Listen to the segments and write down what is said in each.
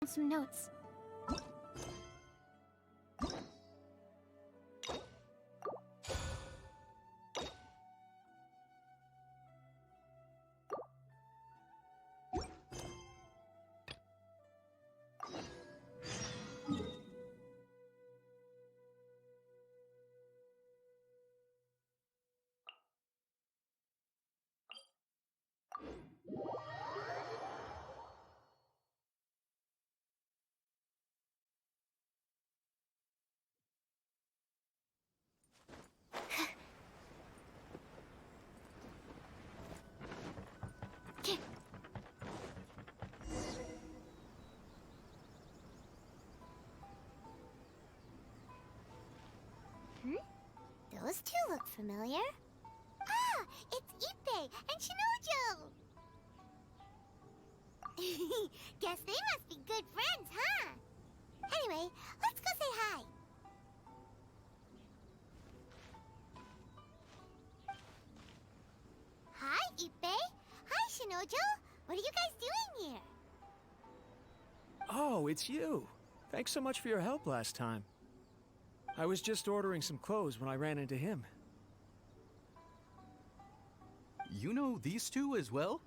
some notes. Those two look familiar. Ah, it's Ippei and Shinojo! Guess they must be good friends, huh? Anyway, let's go say hi. Hi, Ippei. Hi, Shinojo. What are you guys doing here? Oh, it's you. Thanks so much for your help last time. I was just ordering some clothes when I ran into him. You know these two as well?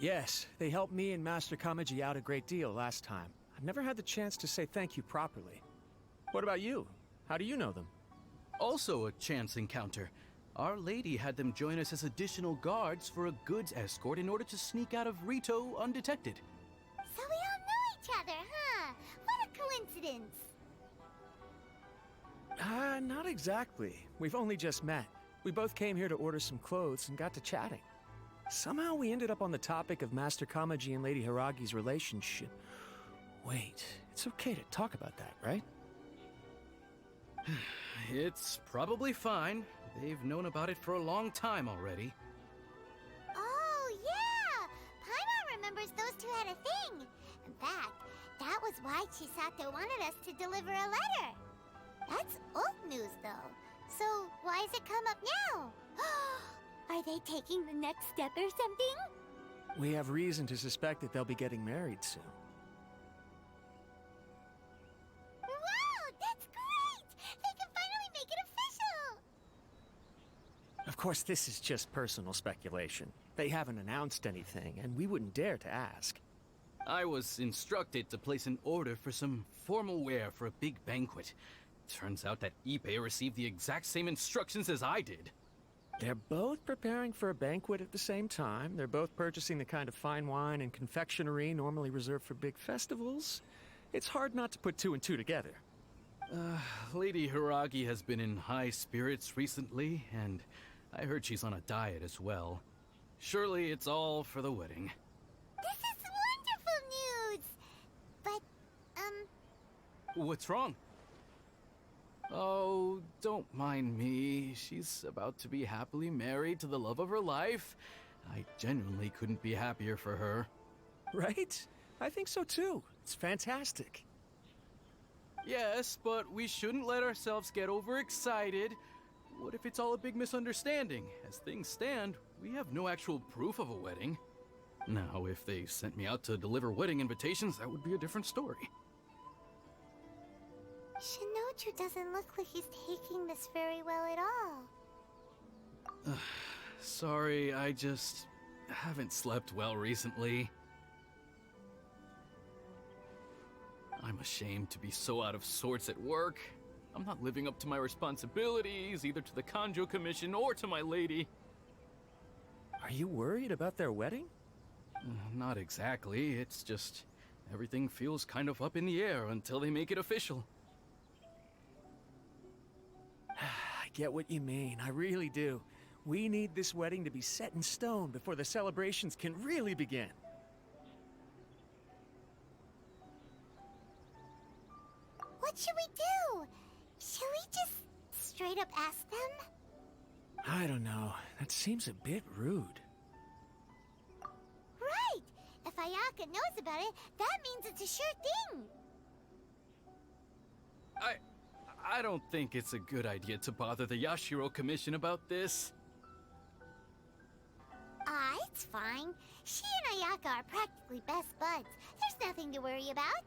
Yes, they helped me and Master Kamaji out a great deal last time. I've never had the chance to say thank you properly. What about you? How do you know them? Also a chance encounter. Our lady had them join us as additional guards for a goods escort in order to sneak out of Rito undetected. So we all know each other, huh? What a coincidence. Not exactly. We've only just met. We both came here to order some clothes and got to chatting. Somehow we ended up on the topic of Master Kamaji and Lady Hiragi's relationship. Wait, it's okay to talk about that, right? It's probably fine. They've known about it for a long time already. Oh, yeah! Paimon remembers those two had a thing. In fact, that was why Chisato wanted us to deliver a letter. That's old news, though. So why has it come up now? Are they taking the next step or something? We have reason to suspect that they'll be getting married soon. Wow, that's great! They can finally make it official! Of course, this is just personal speculation. They haven't announced anything, and we wouldn't dare to ask. I was instructed to place an order for some formal wear for a big banquet. Turns out that Ippei received the exact same instructions as I did. They're both preparing for a banquet at the same time. They're both purchasing the kind of fine wine and confectionery normally reserved for big festivals. It's hard not to put two and two together. Lady Hiragi has been in high spirits recently, and I heard she's on a diet as well. Surely it's all for the wedding. This is wonderful news! But, What's wrong? Oh, don't mind me. She's about to be happily married to the love of her life. I genuinely couldn't be happier for her. Right? I think so too. It's fantastic. Yes, but we shouldn't let ourselves get overexcited. What if it's all a big misunderstanding? As things stand, we have no actual proof of a wedding. Now, if they sent me out to deliver wedding invitations, that would be a different story. Shinoju doesn't look like he's taking this very well at all. Sorry, I just haven't slept well recently. I'm ashamed to be so out of sorts at work. I'm not living up to my responsibilities, either to the Kanjo Commission or to my lady. Are you worried about their wedding? Not exactly, it's just everything feels kind of up in the air until they make it official. I get what you mean, I really do. We need this wedding to be set in stone before the celebrations can really begin. What should we do? Should we just straight up ask them? I don't know. That seems a bit rude. Right! If Ayaka knows about it, that means it's a sure thing! I don't think it's a good idea to bother the Yashiro Commission about this. I'd Ayaka's fine. She and Ayaka are practically best buds. There's nothing to worry about.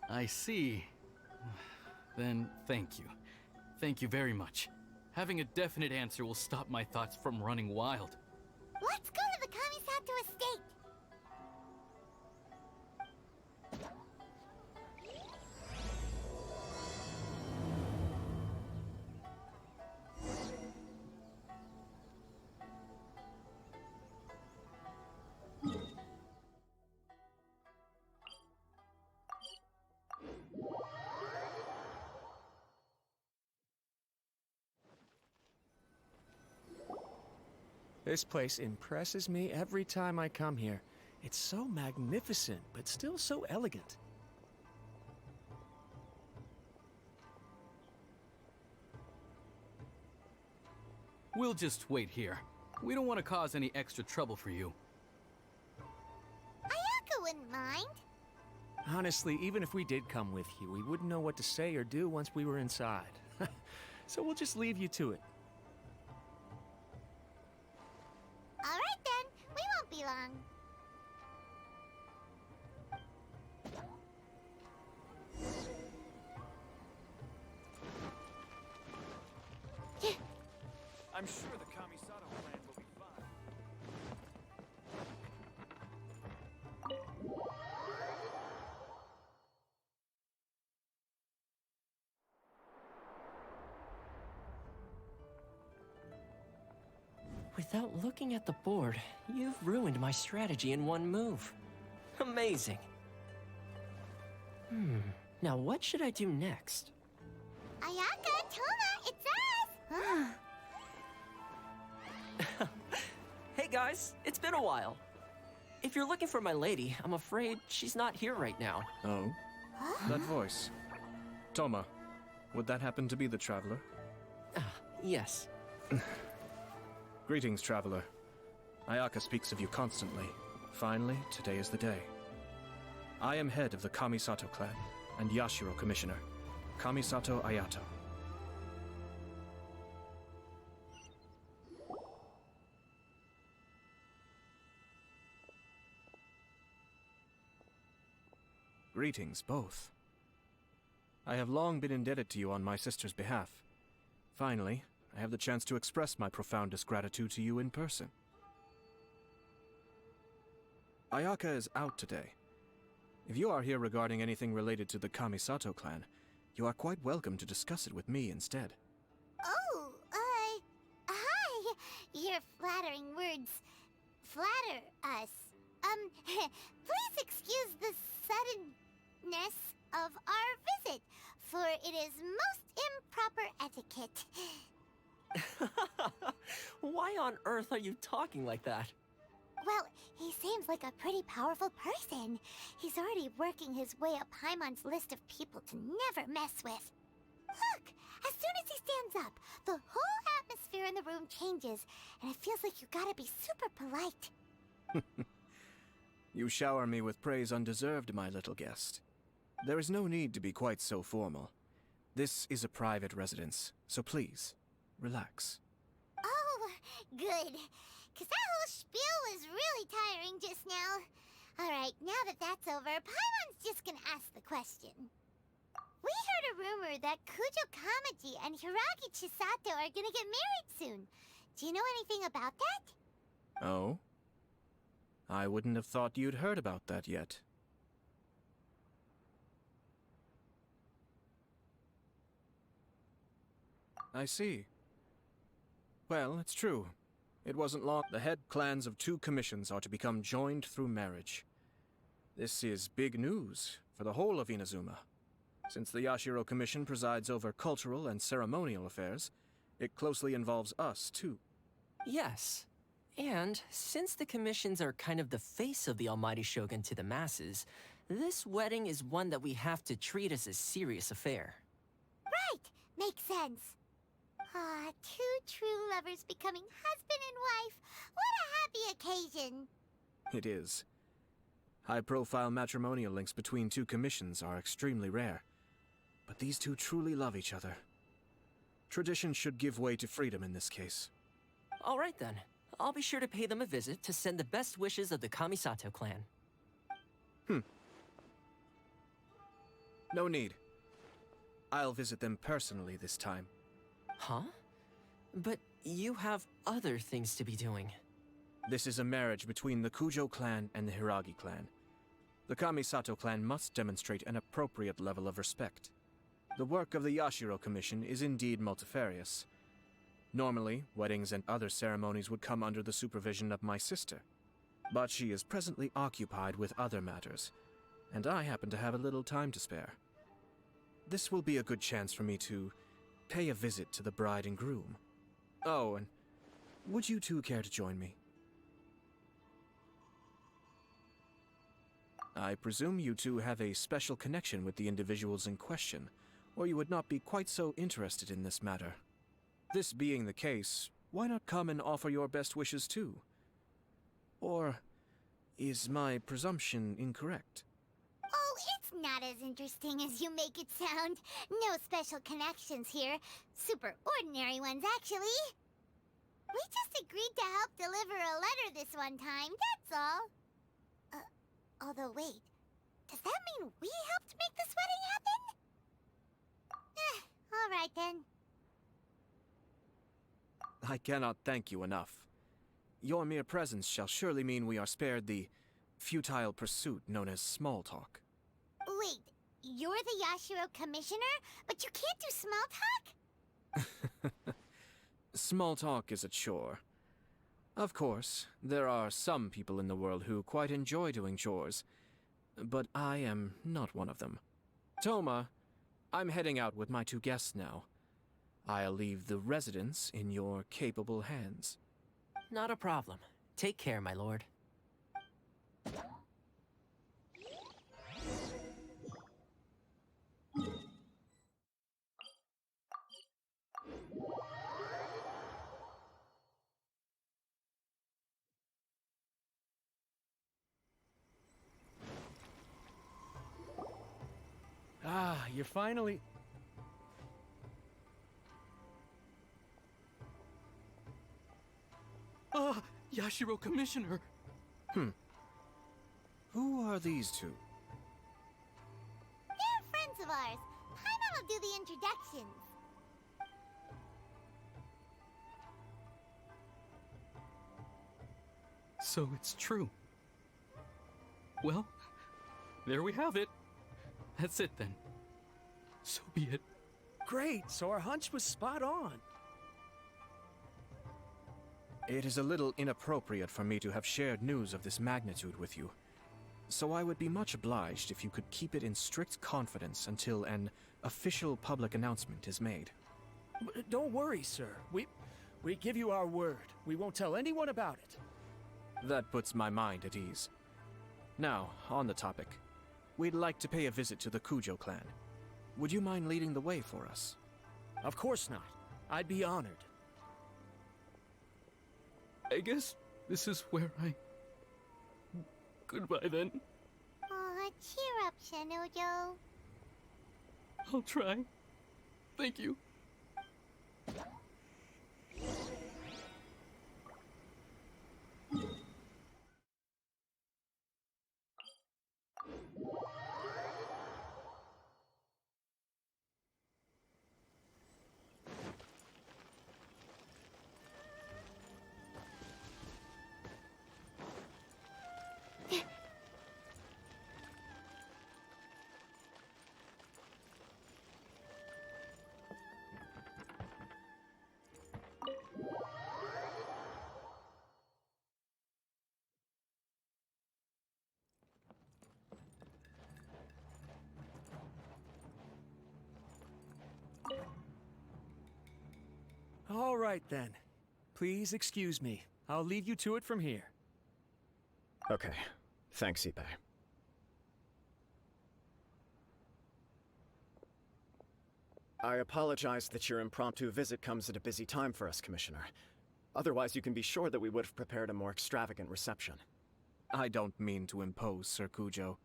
I see. Then thank you. Thank you very much. Having a definite answer will stop my thoughts from running wild. Let's go to the Kamisato estate. This place impresses me every time I come here. It's so magnificent, but still so elegant. We'll just wait here. We don't want to cause any extra trouble for you. Ayaka wouldn't mind. Honestly, even if we did come with you, we wouldn't know what to say or do once we were inside. So we'll just leave you to it. All right then, we won't be long. I'm sure the Kamisato plan will be fine. Without looking at the board, you've ruined my strategy in one move. Amazing. Now what should I do next? Ayaka, Toma, it's us! Hey guys, it's been a while. If you're looking for my lady, I'm afraid she's not here right now. Oh? That voice. Toma, would that happen to be the traveler? Yes. Greetings, traveler. Ayaka speaks of you constantly. Finally, today is the day. I am head of the Kamisato clan, and Yashiro commissioner. Kamisato Ayato. Greetings, both. I have long been indebted to you on my sister's behalf. Finally, I have the chance to express my profoundest gratitude to you in person. Ayaka is out today. If you are here regarding anything related to the Kamisato clan, you are quite welcome to discuss it with me instead. Oh, hi. Your flattering words flatter us. Please excuse the suddenness of our visit, for it is most improper etiquette. Why on earth are you talking like that? Well, he seems like a pretty powerful person. He's already working his way up Paimon's list of people to never mess with. Look, as soon as he stands up, the whole atmosphere in the room changes, and it feels like you gotta be super polite. You shower me with praise undeserved, my little guest. There is no need to be quite so formal. This is a private residence, so please, relax. Oh, good. Because that whole spiel was really tiring just now. Alright, now that that's over, Paimon's just gonna ask the question. We heard a rumor that Kujo Kamaji and Hiragi Chisato are gonna get married soon. Do you know anything about that? Oh? I wouldn't have thought you'd heard about that yet. I see. Well, it's true. It wasn't long. The head clans of two commissions are to become joined through marriage. This is big news for the whole of Inazuma. Since the Yashiro Commission presides over cultural and ceremonial affairs, it closely involves us, too. Yes. And since the commissions are kind of the face of the Almighty Shogun to the masses, this wedding is one that we have to treat as a serious affair. Right, makes sense. Ah, two true lovers becoming husband and wife. What a happy occasion. It is. High-profile matrimonial links between two commissions are extremely rare. But these two truly love each other. Tradition should give way to freedom in this case. All right then. I'll be sure to pay them a visit to send the best wishes of the Kamisato clan. No need. I'll visit them personally this time. Huh? But you have other things to be doing. This is a marriage between the Kujo clan and the Hiragi clan. The Kamisato clan must demonstrate an appropriate level of respect. The work of the Yashiro Commission is indeed multifarious. Normally, weddings and other ceremonies would come under the supervision of my sister. But she is presently occupied with other matters, and I happen to have a little time to spare. This will be a good chance for me to pay a visit to the bride and groom. Oh, and would you two care to join me? I presume you two have a special connection with the individuals in question, or you would not be quite so interested in this matter. This being the case, why not come and offer your best wishes too? Or is my presumption incorrect? Oh, it's not as interesting as you make it sound. No special connections here. Super ordinary ones, actually. We just agreed to help deliver a letter this one time, that's all. Although wait, does that mean we helped make this wedding happen? All right then. I cannot thank you enough. Your mere presence shall surely mean we are spared the futile pursuit known as small talk. Wait, you're the Yashiro commissioner, but you can't do small talk? Small talk is a chore. Of course, there are some people in the world who quite enjoy doing chores, but I am not one of them. Toma, I'm heading out with my two guests now. I'll leave the residence in your capable hands. Not a problem. Take care, my lord. Ah, you're finally... Yashiro Commissioner! Who are these two? They're friends of ours. Paimon will do the introductions. So it's true. Well, there we have it. That's it then. So be it. Great, so our hunch was spot on. It is a little inappropriate for me to have shared news of this magnitude with you, so I would be much obliged if you could keep it in strict confidence until an official public announcement is made. Don't worry, sir. We give you our word. We won't tell anyone about it. That puts my mind at ease. Now, on the topic. We'd like to pay a visit to the Kujo clan. Would you mind leading the way for us? Of course not. I'd be honored. I guess this is where I... Goodbye then. Aw, cheer up, Shinojo. I'll try. Thank you. All right, then. Please excuse me. I'll leave you to it from here. Okay. Thanks, Ippei. I apologize that your impromptu visit comes at a busy time for us, Commissioner. Otherwise, you can be sure that we would have prepared a more extravagant reception. I don't mean to impose, Sir Kujo.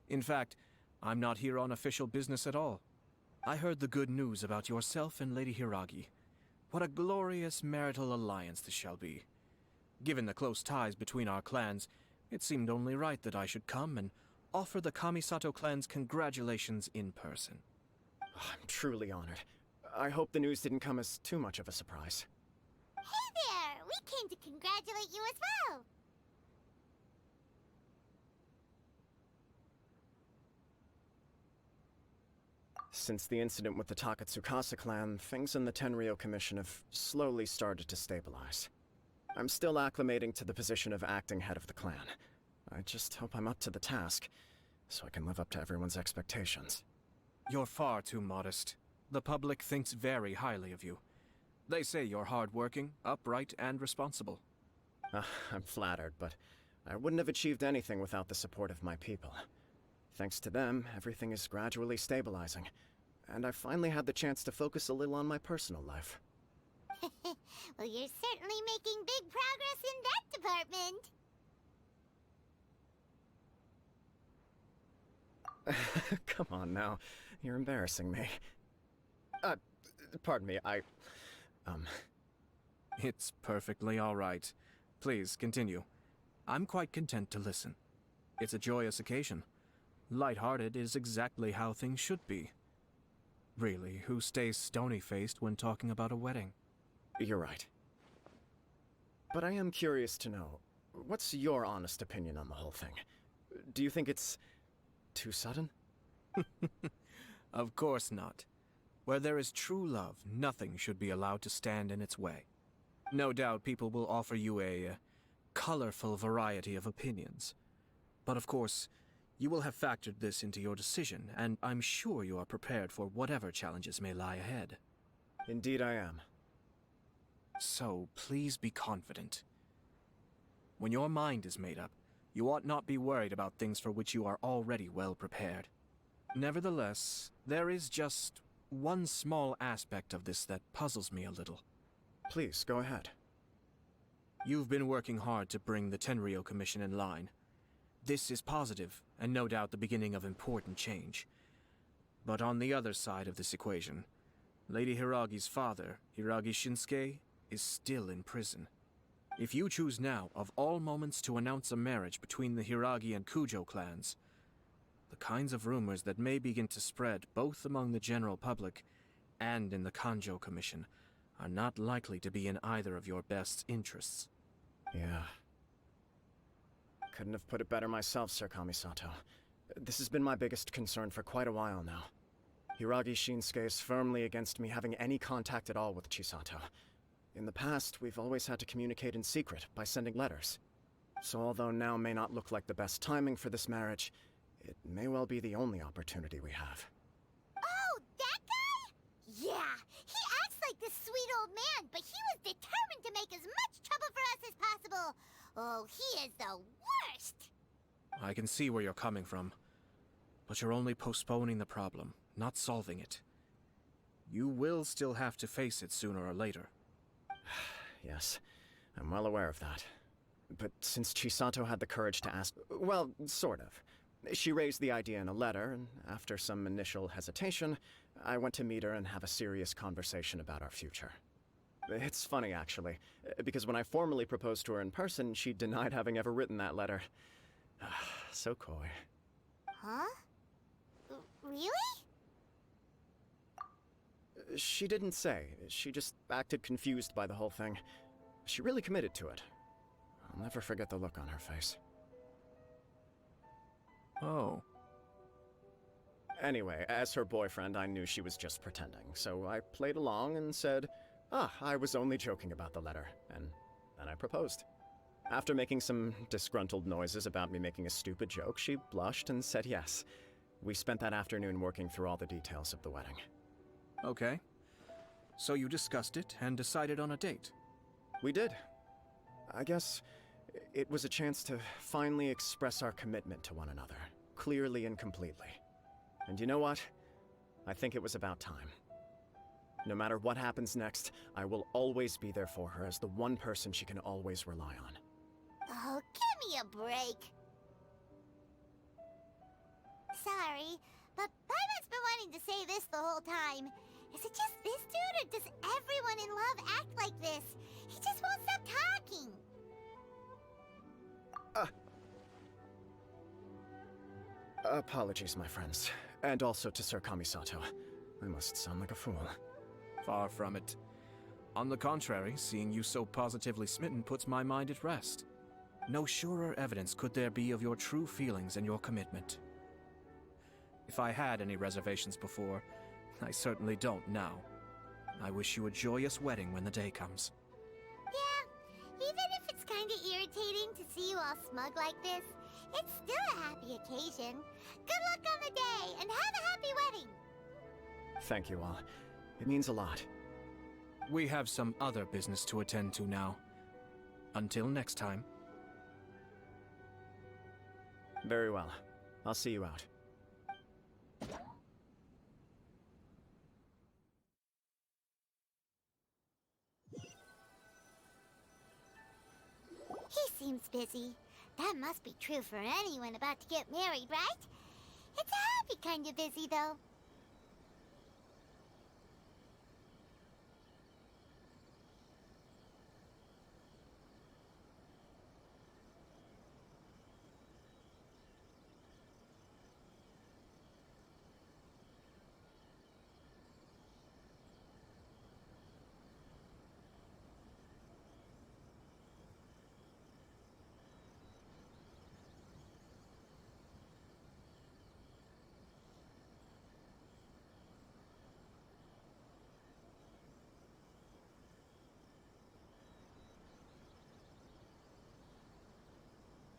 In fact, I'm not here on official business at all. I heard the good news about yourself and Lady Hiragi. What a glorious marital alliance this shall be. Given the close ties between our clans, it seemed only right that I should come and offer the Kamisato clan's congratulations in person. I'm truly honored. I hope the news didn't come as too much of a surprise. Hey there! We came to congratulate you as well! Since the incident with the Takatsukasa clan, things in the Tenryou Commission have slowly started to stabilize. I'm still acclimating to the position of acting head of the clan. I just hope I'm up to the task, so I can live up to everyone's expectations. You're far too modest. The public thinks very highly of you. They say you're hardworking, upright, and responsible. I'm flattered, but I wouldn't have achieved anything without the support of my people. Thanks to them, everything is gradually stabilizing, and I finally had the chance to focus a little on my personal life. Well, you're certainly making big progress in that department. Come on now, you're embarrassing me. Pardon me, It's perfectly all right. Please, continue. I'm quite content to listen. It's a joyous occasion. Light-hearted is exactly how things should be. Really, who stays stony-faced when talking about a wedding? You're right. But I am curious to know, what's your honest opinion on the whole thing? Do you think it's too sudden? Of course not. Where there is true love, nothing should be allowed to stand in its way. No doubt people will offer you a colorful variety of opinions. But of course, you will have factored this into your decision, and I'm sure you are prepared for whatever challenges may lie ahead. Indeed I am. So, please be confident. When your mind is made up, you ought not be worried about things for which you are already well prepared. Nevertheless, there is just one small aspect of this that puzzles me a little. Please, go ahead. You've been working hard to bring the Tenryou Commission in line. This is positive, and no doubt the beginning of important change. But on the other side of this equation, Lady Hiragi's father, Hiragi Shinsuke, is still in prison. If you choose now, of all moments, to announce a marriage between the Hiragi and Kujo clans, the kinds of rumors that may begin to spread both among the general public and in the Kanjo Commission are not likely to be in either of your best interests. Yeah. Couldn't have put it better myself, Sir Kamisato. This has been my biggest concern for quite a while now. Hiragi Shinsuke is firmly against me having any contact at all with Chisato. In the past, we've always had to communicate in secret by sending letters. So although now may not look like the best timing for this marriage, it may well be the only opportunity we have. Oh, that guy? Yeah, he acts like this sweet old man, but he was determined to make as much trouble for us as possible. Oh, he is the worst! I can see where you're coming from, but you're only postponing the problem, not solving it. You will still have to face it sooner or later. Yes, I'm well aware of that. But since Chisato had the courage to ask... well, sort of. She raised the idea in a letter, and after some initial hesitation, I went to meet her and have a serious conversation about our future. It's funny, actually, because when I formally proposed to her in person, she denied having ever written that letter. So coy. Huh? Really? She didn't say. She just acted confused by the whole thing. She really committed to it. I'll never forget the look on her face. Oh. Anyway, as her boyfriend, I knew she was just pretending, so I played along and said, I was only joking about the letter, and then I proposed. After making some disgruntled noises about me making a stupid joke, she blushed and said yes. We spent that afternoon working through all the details of the wedding. Okay. So you discussed it and decided on a date? We did. I guess it was a chance to finally express our commitment to one another, clearly and completely. And you know what? I think it was about time. No matter what happens next, I will always be there for her as the one person she can always rely on. Oh, give me a break. Sorry, but Paimon's been wanting to say this the whole time. Is it just this dude, or does everyone in love act like this? He just won't stop talking. Apologies, my friends. And also to Sir Kamisato. I must sound like a fool. Far from it. On the contrary, seeing you so positively smitten puts my mind at rest. No surer evidence could there be of your true feelings and your commitment. If I had any reservations before, I certainly don't now. I wish you a joyous wedding when the day comes. Yeah, even if it's kinda irritating to see you all smug like this, it's still a happy occasion. Good luck on the day, and have a happy wedding! Thank you all. It means a lot. We have some other business to attend to now. Until next time. Very well. I'll see you out. He seems busy. That must be true for anyone about to get married, right? It's a happy kind of busy, though.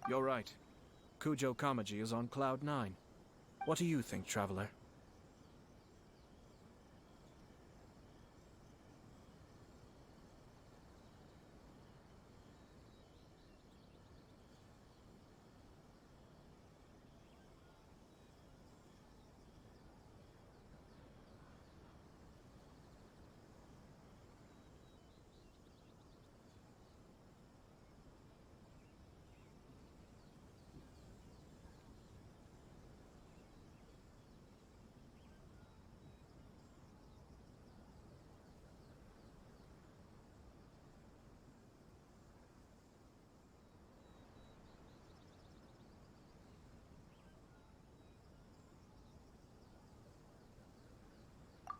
You're right. Kujo Kamaji is on Cloud 9. What do you think, Traveler?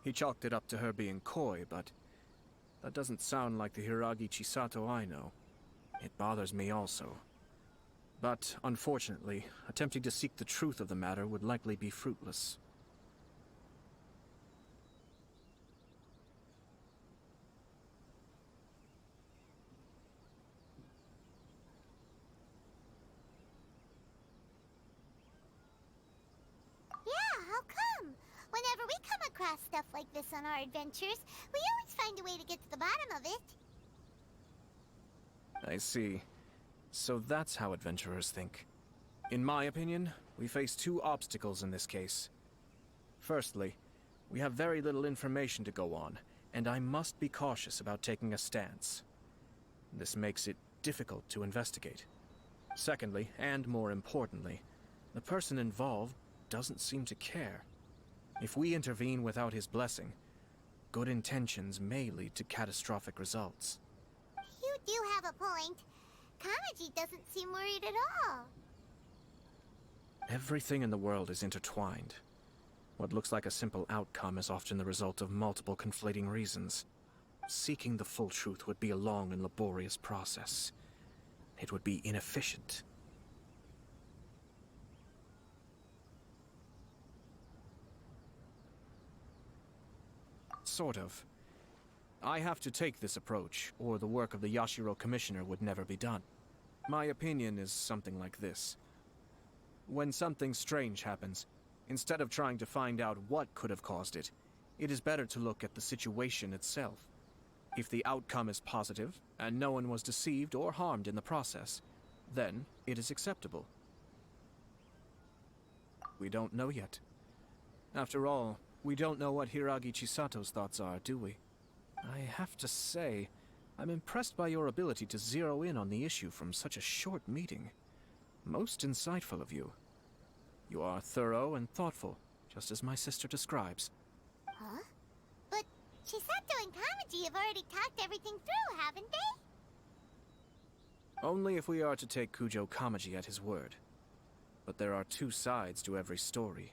He chalked it up to her being coy, but that doesn't sound like the Hiragi Chisato I know. It bothers me also. But, unfortunately, attempting to seek the truth of the matter would likely be fruitless. Yeah, how come? Whenever we come across stuff like this on our adventures, we always find a way to get to the bottom of it. I see. So that's how adventurers think. In my opinion, we face two obstacles in this case. Firstly, we have very little information to go on, and I must be cautious about taking a stance. This makes it difficult to investigate. Secondly, and more importantly, the person involved doesn't seem to care. If we intervene without his blessing, good intentions may lead to catastrophic results. You do have a point. Kamaji doesn't seem worried at all. Everything in the world is intertwined. What looks like a simple outcome is often the result of multiple conflating reasons. Seeking the full truth would be a long and laborious process. It would be inefficient. Sort of. I have to take this approach, or the work of the Yashiro Commissioner would never be done. My opinion is something like this. When something strange happens, instead of trying to find out what could have caused it, it is better to look at the situation itself. If the outcome is positive, and no one was deceived or harmed in the process, then it is acceptable. We don't know yet. After all, we don't know what Hiragi Chisato's thoughts are, do we? I have to say, I'm impressed by your ability to zero in on the issue from such a short meeting. Most insightful of you. You are thorough and thoughtful, just as my sister describes. Huh? But Chisato and Kamaji have already talked everything through, haven't they? Only if we are to take Kujo Kamaji at his word. But there are two sides to every story.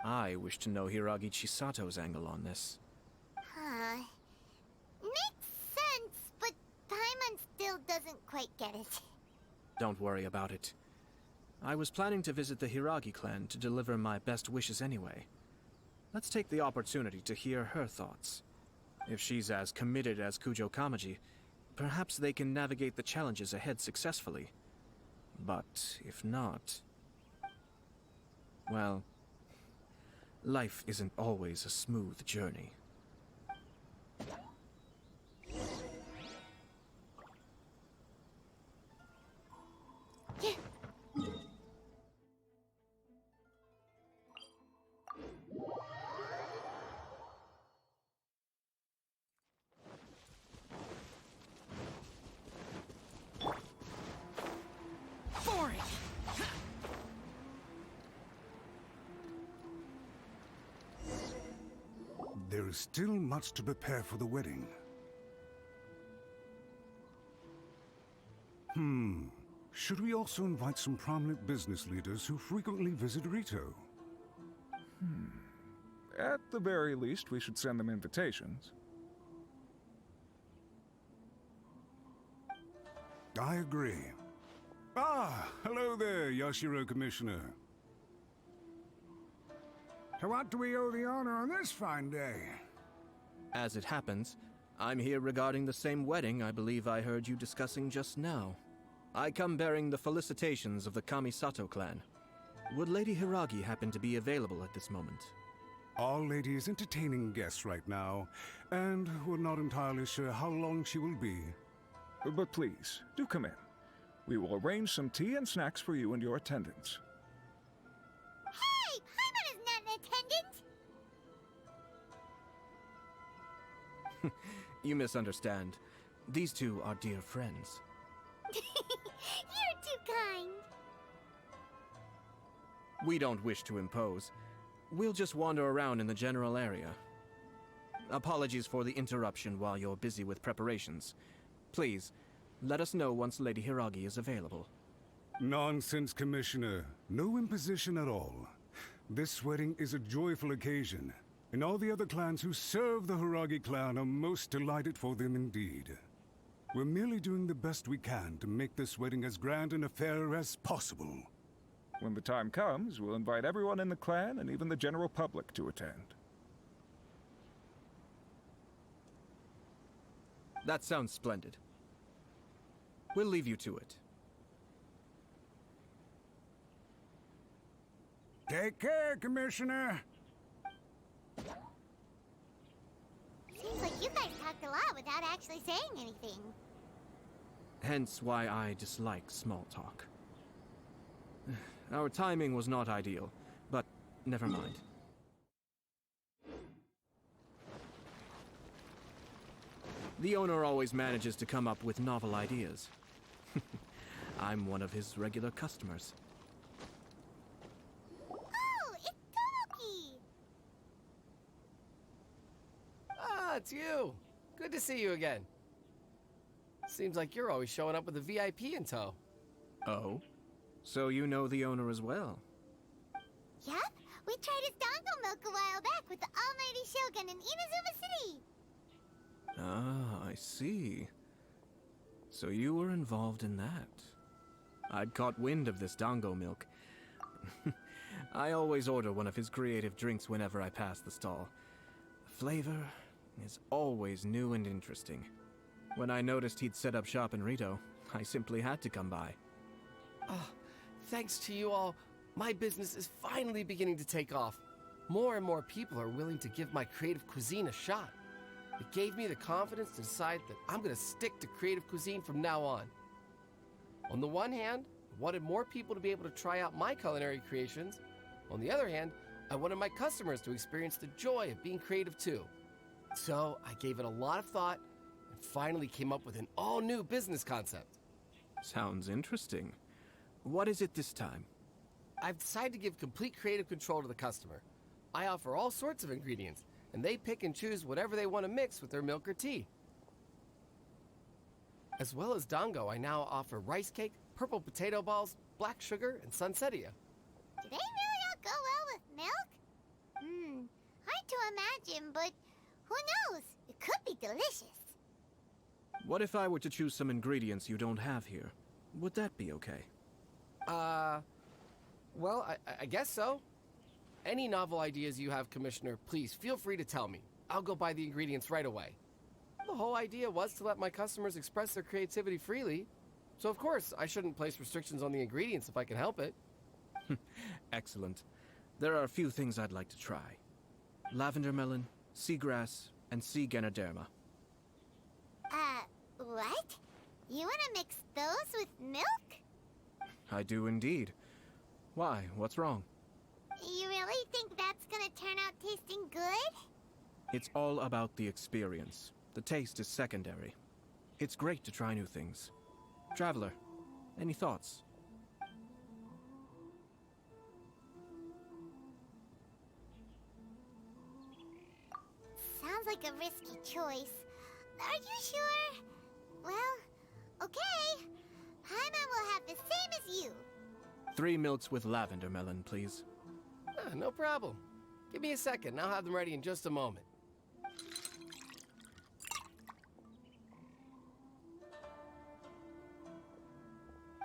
I wish to know Hiragi Chisato's angle on this. Huh. Makes sense, but Paimon still doesn't quite get it. Don't worry about it. I was planning to visit the Hiragi clan to deliver my best wishes anyway. Let's take the opportunity to hear her thoughts. If she's as committed as Kujo Kamaji, perhaps they can navigate the challenges ahead successfully. But if not... well, life isn't always a smooth journey. There is still much to prepare for the wedding. Should we also invite some prominent business leaders who frequently visit Rito? At the very least, we should send them invitations. I agree. Ah, hello there, Yashiro Commissioner. To what do we owe the honor on this fine day? As it happens, I'm here regarding the same wedding I believe I heard you discussing just now. I come bearing the felicitations of the Kamisato clan. Would Lady Hiragi happen to be available at this moment? Our lady is entertaining guests right now, and we're not entirely sure how long she will be. But please, do come in. We will arrange some tea and snacks for you and your attendants. Hey! Paimon is not in attendance! You misunderstand. These two are dear friends. You're too kind. We don't wish to impose. We'll just wander around in the general area. Apologies for the interruption while you're busy with preparations. Please, let us know once Lady Hiragi is available. Nonsense, Commissioner. No imposition at all. This wedding is a joyful occasion, and all the other clans who serve the Hiragi clan are most delighted for them indeed. We're merely doing the best we can to make this wedding as grand an affair as possible. When the time comes, we'll invite everyone in the clan and even the general public to attend. That sounds splendid. We'll leave you to it. Take care, Commissioner. Seems like you guys talked a lot without actually saying anything. Hence why I dislike small talk. Our timing was not ideal, but never mind. The owner always manages to come up with novel ideas. I'm one of his regular customers. Oh, it's Tomoki! Ah, it's you. Good to see you again. Seems like you're always showing up with a VIP in tow. Oh? So you know the owner as well? Yep, we tried his dongo milk a while back with the Almighty Shogun in Inazuma City. Ah, I see. So you were involved in that. I'd caught wind of this dango milk. I always order one of his creative drinks whenever I pass the stall. The flavor is always new and interesting. When I noticed he'd set up shop in Rito, I simply had to come by. Oh, thanks to you all, my business is finally beginning to take off. More and more people are willing to give my creative cuisine a shot. It gave me the confidence to decide that I'm going to stick to creative cuisine from now on. On the one hand, I wanted more people to be able to try out my culinary creations. On the other hand, I wanted my customers to experience the joy of being creative too. So I gave it a lot of thought and finally came up with an all-new business concept. Sounds interesting. What is it this time? I've decided to give complete creative control to the customer. I offer all sorts of ingredients, and they pick and choose whatever they want to mix with their milk or tea. As well as dango, I now offer rice cake, purple potato balls, black sugar, and sunsettia. they really all go well with milk? Hard to imagine, but who knows? It could be delicious. What if I were to choose some ingredients you don't have here? Would that be okay? Well, I guess so. Any novel ideas you have, Commissioner, please feel free to tell me. I'll go buy the ingredients right away. The whole idea was to let my customers express their creativity freely. So of course, I shouldn't place restrictions on the ingredients if I can help it. Excellent. There are a few things I'd like to try. Lavender melon, seagrass, and sea ganoderma. What? You wanna mix those with milk? I do indeed. Why? What's wrong? You really think that's gonna turn out tasting good? It's all about the experience. The taste is secondary. It's great to try new things. Traveler, any thoughts? Sounds like a risky choice. Are you sure? Well, okay. Paimon will have the same as you. 3 milks with lavender melon, please. No problem. Give me a second, I'll have them ready in just a moment.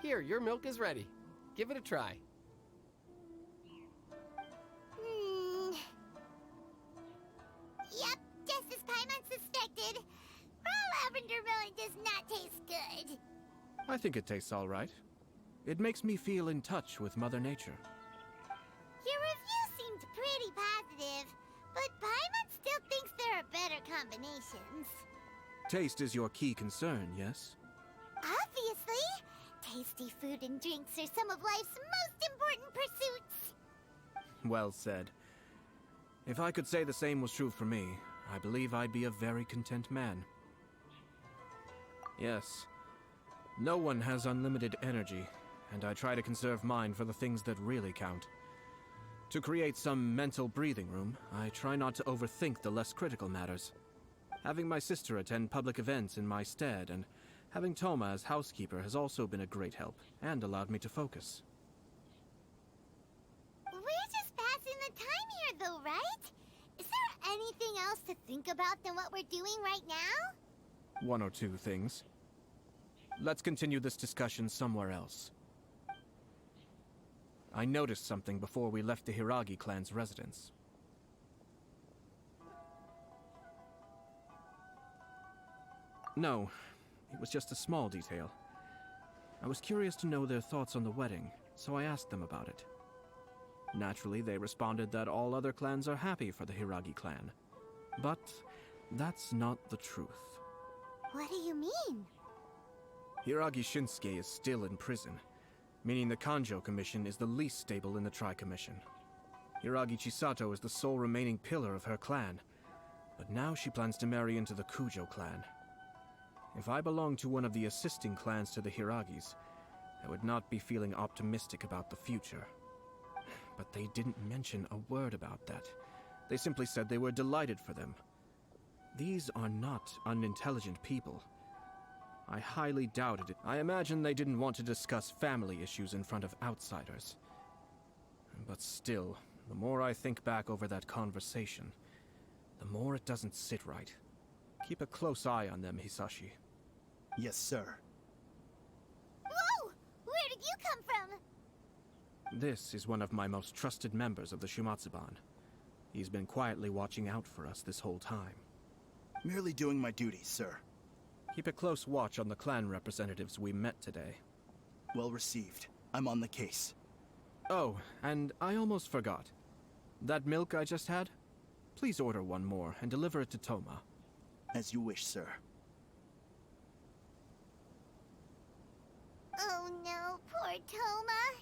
Here, your milk is ready. Give it a try. Yep, just as Paimon suspected. Raw lavender melon does not taste good. I think it tastes all right. It makes me feel in touch with Mother Nature. Your review seemed pretty positive, but Paimon still thinks there are better combinations. Taste is your key concern, yes? Obviously! Tasty food and drinks are some of life's most important pursuits. Well said. If I could say the same was true for me, I believe I'd be a very content man. Yes. No one has unlimited energy, and I try to conserve mine for the things that really count. To create some mental breathing room, I try not to overthink the less critical matters. Having my sister attend public events in my stead, and having Toma as housekeeper has also been a great help, and allowed me to focus. We're just passing the time here, though, right? Is there anything else to think about than what we're doing right now? 1 or 2 things. Let's continue this discussion somewhere else. I noticed something before we left the Hiragi clan's residence. No, it was just a small detail. I was curious to know their thoughts on the wedding, so I asked them about it. Naturally, they responded that all other clans are happy for the Hiragi clan. But that's not the truth. What do you mean? Hiragi Shinsuke is still in prison, meaning the Kanjo Commission is the least stable in the Tri-Commission. Hiragi Chisato is the sole remaining pillar of her clan, but now she plans to marry into the Kujo clan. If I belonged to one of the assisting clans to the Hiragis, I would not be feeling optimistic about the future. But they didn't mention a word about that. They simply said they were delighted for them. These are not unintelligent people. I highly doubted it. I imagine they didn't want to discuss family issues in front of outsiders. But still, the more I think back over that conversation, the more it doesn't sit right. Keep a close eye on them, Hisashi. Yes, sir. Whoa! Where did you come from? This is one of my most trusted members of the Shumatsuban. He's been quietly watching out for us this whole time. Merely doing my duties, sir. Keep a close watch on the clan representatives we met today. Well received. I'm on the case. Oh, and I almost forgot. That milk I just had? Please order one more and deliver it to Toma. As you wish, sir. Oh no, poor Toma.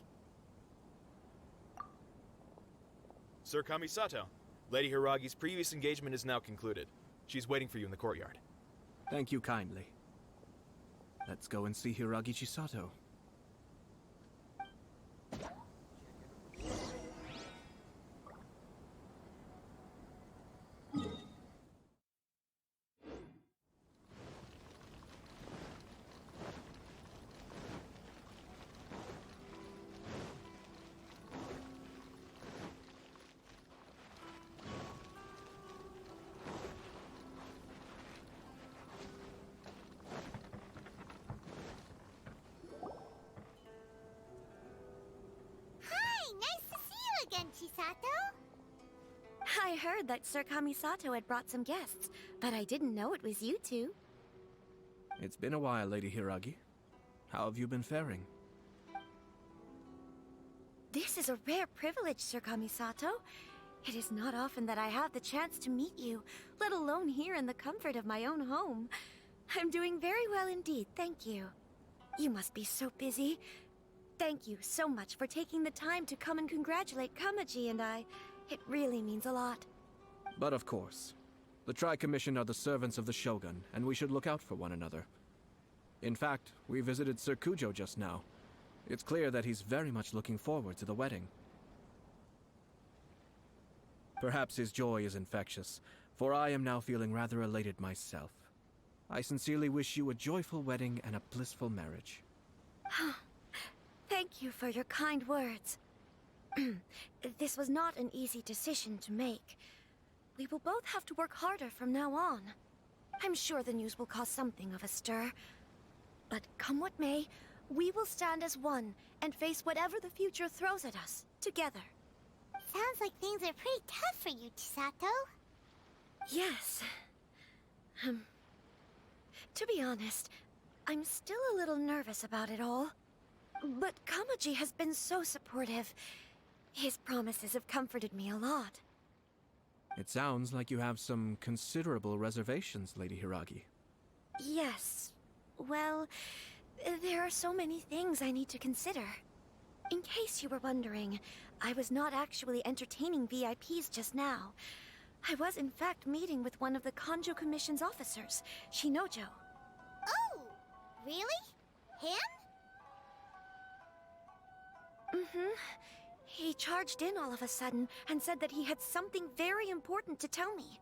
Sir Kamisato, Lady Hiragi's previous engagement is now concluded. She's waiting for you in the courtyard. Thank you kindly. Let's go and see Hiragi Chisato. again, Chisato. I heard that Sir Kamisato had brought some guests, but I didn't know it was you two. It's been a while, Lady Hiragi. How have you been faring? This is a rare privilege, Sir Kamisato. It is not often that I have the chance to meet you, let alone here in the comfort of my own home. I'm doing very well indeed, thank you. You must be so busy. Thank you so much for taking the time to come and congratulate Kamaji and I. It really means a lot. But of course. The Tri-Commission are the servants of the Shogun, and we should look out for one another. In fact, we visited Sir Kujo just now. It's clear that he's very much looking forward to the wedding. Perhaps his joy is infectious, for I am now feeling rather elated myself. I sincerely wish you a joyful wedding and a blissful marriage. Thank you for your kind words. This was not an easy decision to make. We will both have to work harder from now on. I'm sure the news will cause something of a stir. But come what may, we will stand as one and face whatever the future throws at us, together. Sounds like things are pretty tough for you, Chisato. Yes. To be honest, I'm still a little nervous about it all. But Kamaji has been so supportive. His promises have comforted me a lot. It sounds like you have some considerable reservations, Lady Hiragi. Yes. Well, there are so many things I need to consider. In case you were wondering, I was not actually entertaining VIPs just now. I was in fact meeting with one of the Kanjo Commission's officers, Shinojo. Oh, really? Him? Mm-hmm. He charged in all of a sudden and said that he had something very important to tell me.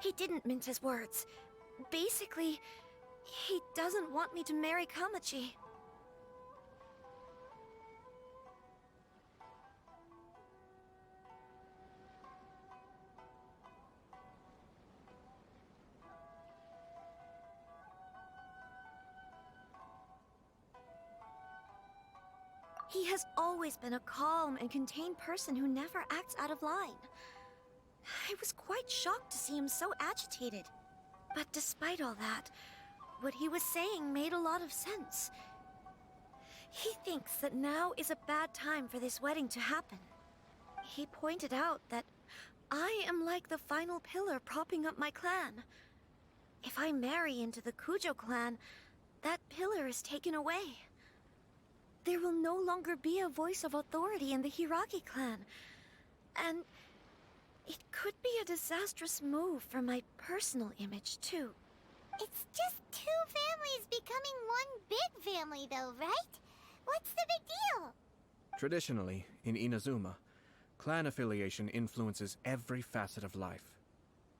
He didn't mince his words. Basically, he doesn't want me to marry Kamaji. He has always been a calm and contained person who never acts out of line. I was quite shocked to see him so agitated. But despite all that, what he was saying made a lot of sense. He thinks that now is a bad time for this wedding to happen. He pointed out that I am like the final pillar propping up my clan. If I marry into the Kujo clan, that pillar is taken away. There will no longer be a voice of authority in the Hiragi clan. And it could be a disastrous move for my personal image, too. It's just two families becoming one big family, though, right? What's the big deal? Traditionally, in Inazuma, clan affiliation influences every facet of life.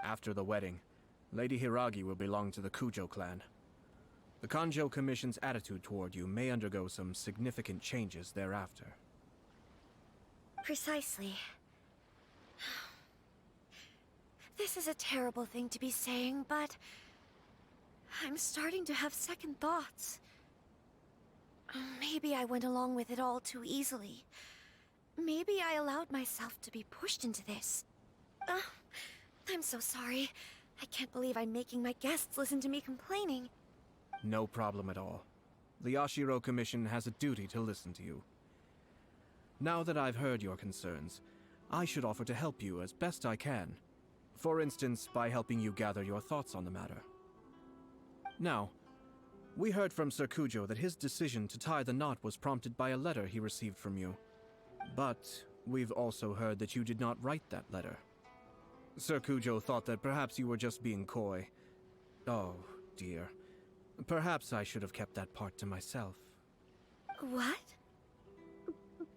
After the wedding, Lady Hiragi will belong to the Kujo clan. The Kanjo Commission's attitude toward you may undergo some significant changes thereafter. Precisely. This is a terrible thing to be saying, but I'm starting to have second thoughts. Maybe I went along with it all too easily. Maybe I allowed myself to be pushed into this. I'm so sorry. I can't believe I'm making my guests listen to me complaining. No problem at all. The Yashiro Commission has a duty to listen to you. Now that I've heard your concerns, I should offer to help you as best I can. For instance, by helping you gather your thoughts on the matter. Now, we heard from Sir Kujo that his decision to tie the knot was prompted by a letter he received from you. But we've also heard that you did not write that letter. Sir Kujo thought that perhaps you were just being coy. Oh, dear. Perhaps I should have kept that part to myself. What?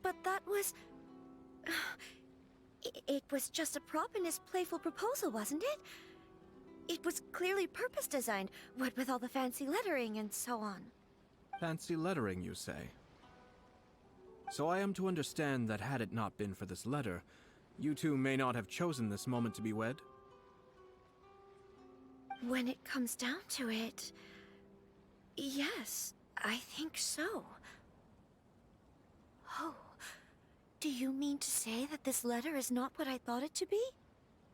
But that was... It was just a prop in his playful proposal, wasn't it? It was clearly purpose-designed, what with all the fancy lettering and so on. Fancy lettering, you say? So I am to understand that had it not been for this letter, you two may not have chosen this moment to be wed? When it comes down to it... Yes, I think so. Oh, Do you mean to say that this letter is not what I thought it to be?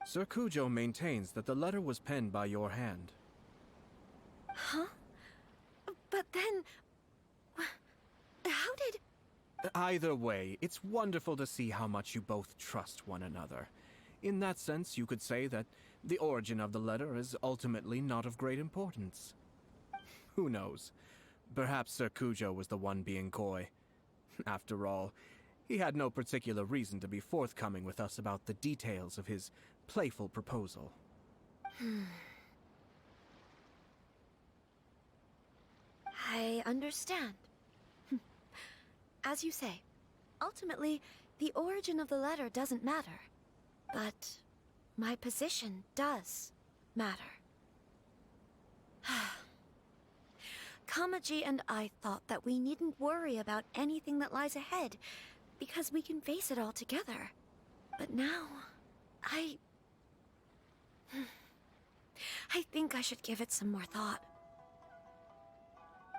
Sir Kujo maintains that the letter was penned by your hand. Huh? But then... How did... Either way, it's wonderful to see how much you both trust one another. In that sense, you could say that the origin of the letter is ultimately not of great importance. Who knows? Perhaps Sir Kujo was the one being coy. After all, he had no particular reason to be forthcoming with us about the details of his playful proposal. I understand. As you say, ultimately, the origin of the letter doesn't matter. But my position does matter. Kamaji and I thought that we needn't worry about anything that lies ahead, because we can face it all together. But now, I think I should give it some more thought.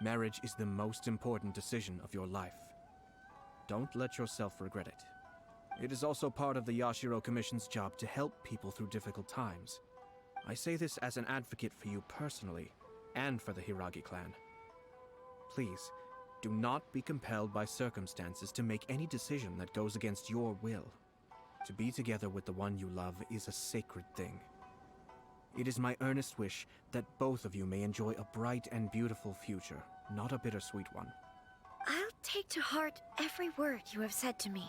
Marriage is the most important decision of your life. Don't let yourself regret it. It is also part of the Yashiro Commission's job to help people through difficult times. I say this as an advocate for you personally, and for the Hiragi clan. Please, do not be compelled by circumstances to make any decision that goes against your will. To be together with the one you love is a sacred thing. It is my earnest wish that both of you may enjoy a bright and beautiful future, not a bittersweet one. I'll take to heart every word you have said to me.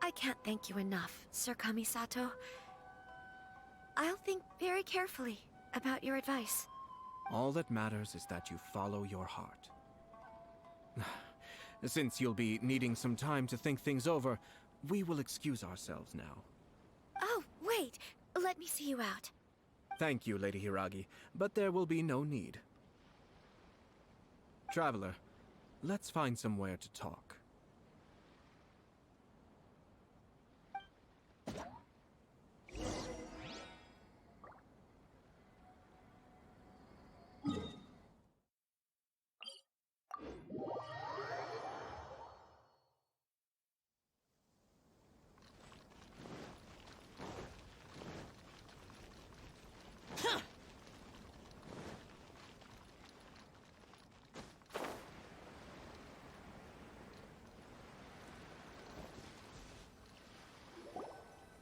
I can't thank you enough, Sir Kamisato. I'll think very carefully about your advice. All that matters is that you follow your heart. Since you'll be needing some time to think things over, we will excuse ourselves now. Oh, wait! Let me see you out. Thank you, Lady Hiragi, but there will be no need. Traveler, let's find somewhere to talk.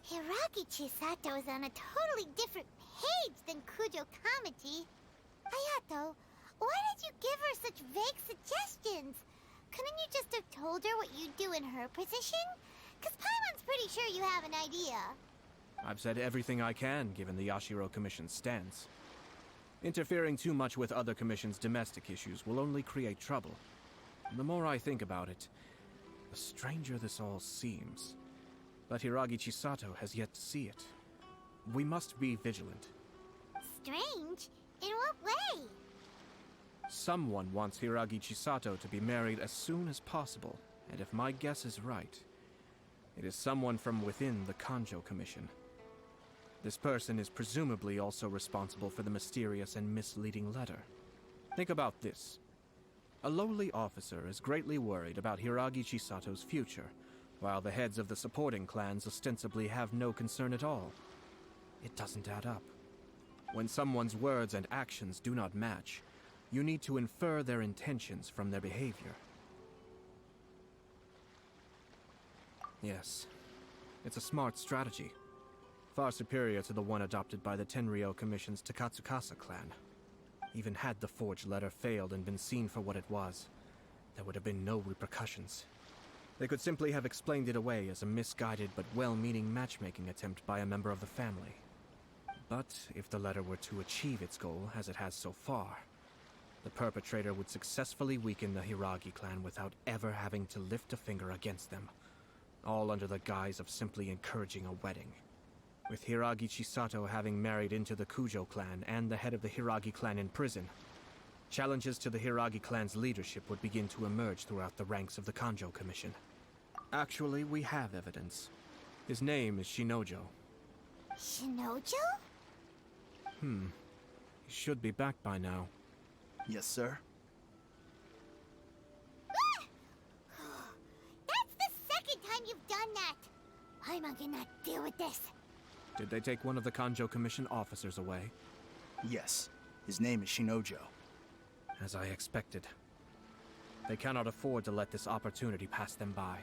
Hiragi Chisato is on a totally different page than Kujo Kamaji. Hayato, why did you give her such vague suggestions? Couldn't you just have told her what you'd do in her position? Because Paimon's pretty sure you have an idea. I've said everything I can, given the Yashiro Commission's stance. Interfering too much with other commissions' domestic issues will only create trouble. And the more I think about it, the stranger this all seems. But Hiragi Chisato has yet to see it. We must be vigilant. Strange? In what way? Someone wants Hiragi Chisato to be married as soon as possible, and if my guess is right, it is someone from within the Kanjo Commission. This person is presumably also responsible for the mysterious and misleading letter. Think about this. A lowly officer is greatly worried about Hiragi Chisato's future, while the heads of the supporting clans ostensibly have no concern at all. It doesn't add up. When someone's words and actions do not match, you need to infer their intentions from their behavior. Yes, it's a smart strategy. Far superior to the one adopted by the Tenryou Commission's Takatsukasa clan. Even had the forged letter failed and been seen for what it was, there would have been no repercussions. They could simply have explained it away as a misguided but well-meaning matchmaking attempt by a member of the family. But if the letter were to achieve its goal, as it has so far, the perpetrator would successfully weaken the Hiragi clan without ever having to lift a finger against them, all under the guise of simply encouraging a wedding. With Hiragi Chisato having married into the Kujo clan and the head of the Hiragi clan in prison, challenges to the Hiragi clan's leadership would begin to emerge throughout the ranks of the Kanjo Commission. Actually, we have evidence. His name is Shinojo. Shinojo? He should be back by now. Yes, sir. Ah! Paimon cannot deal with this. Did they take one of the Kanjo Commission officers away? Yes. His name is Shinojo. As I expected. They cannot afford to let this opportunity pass them by.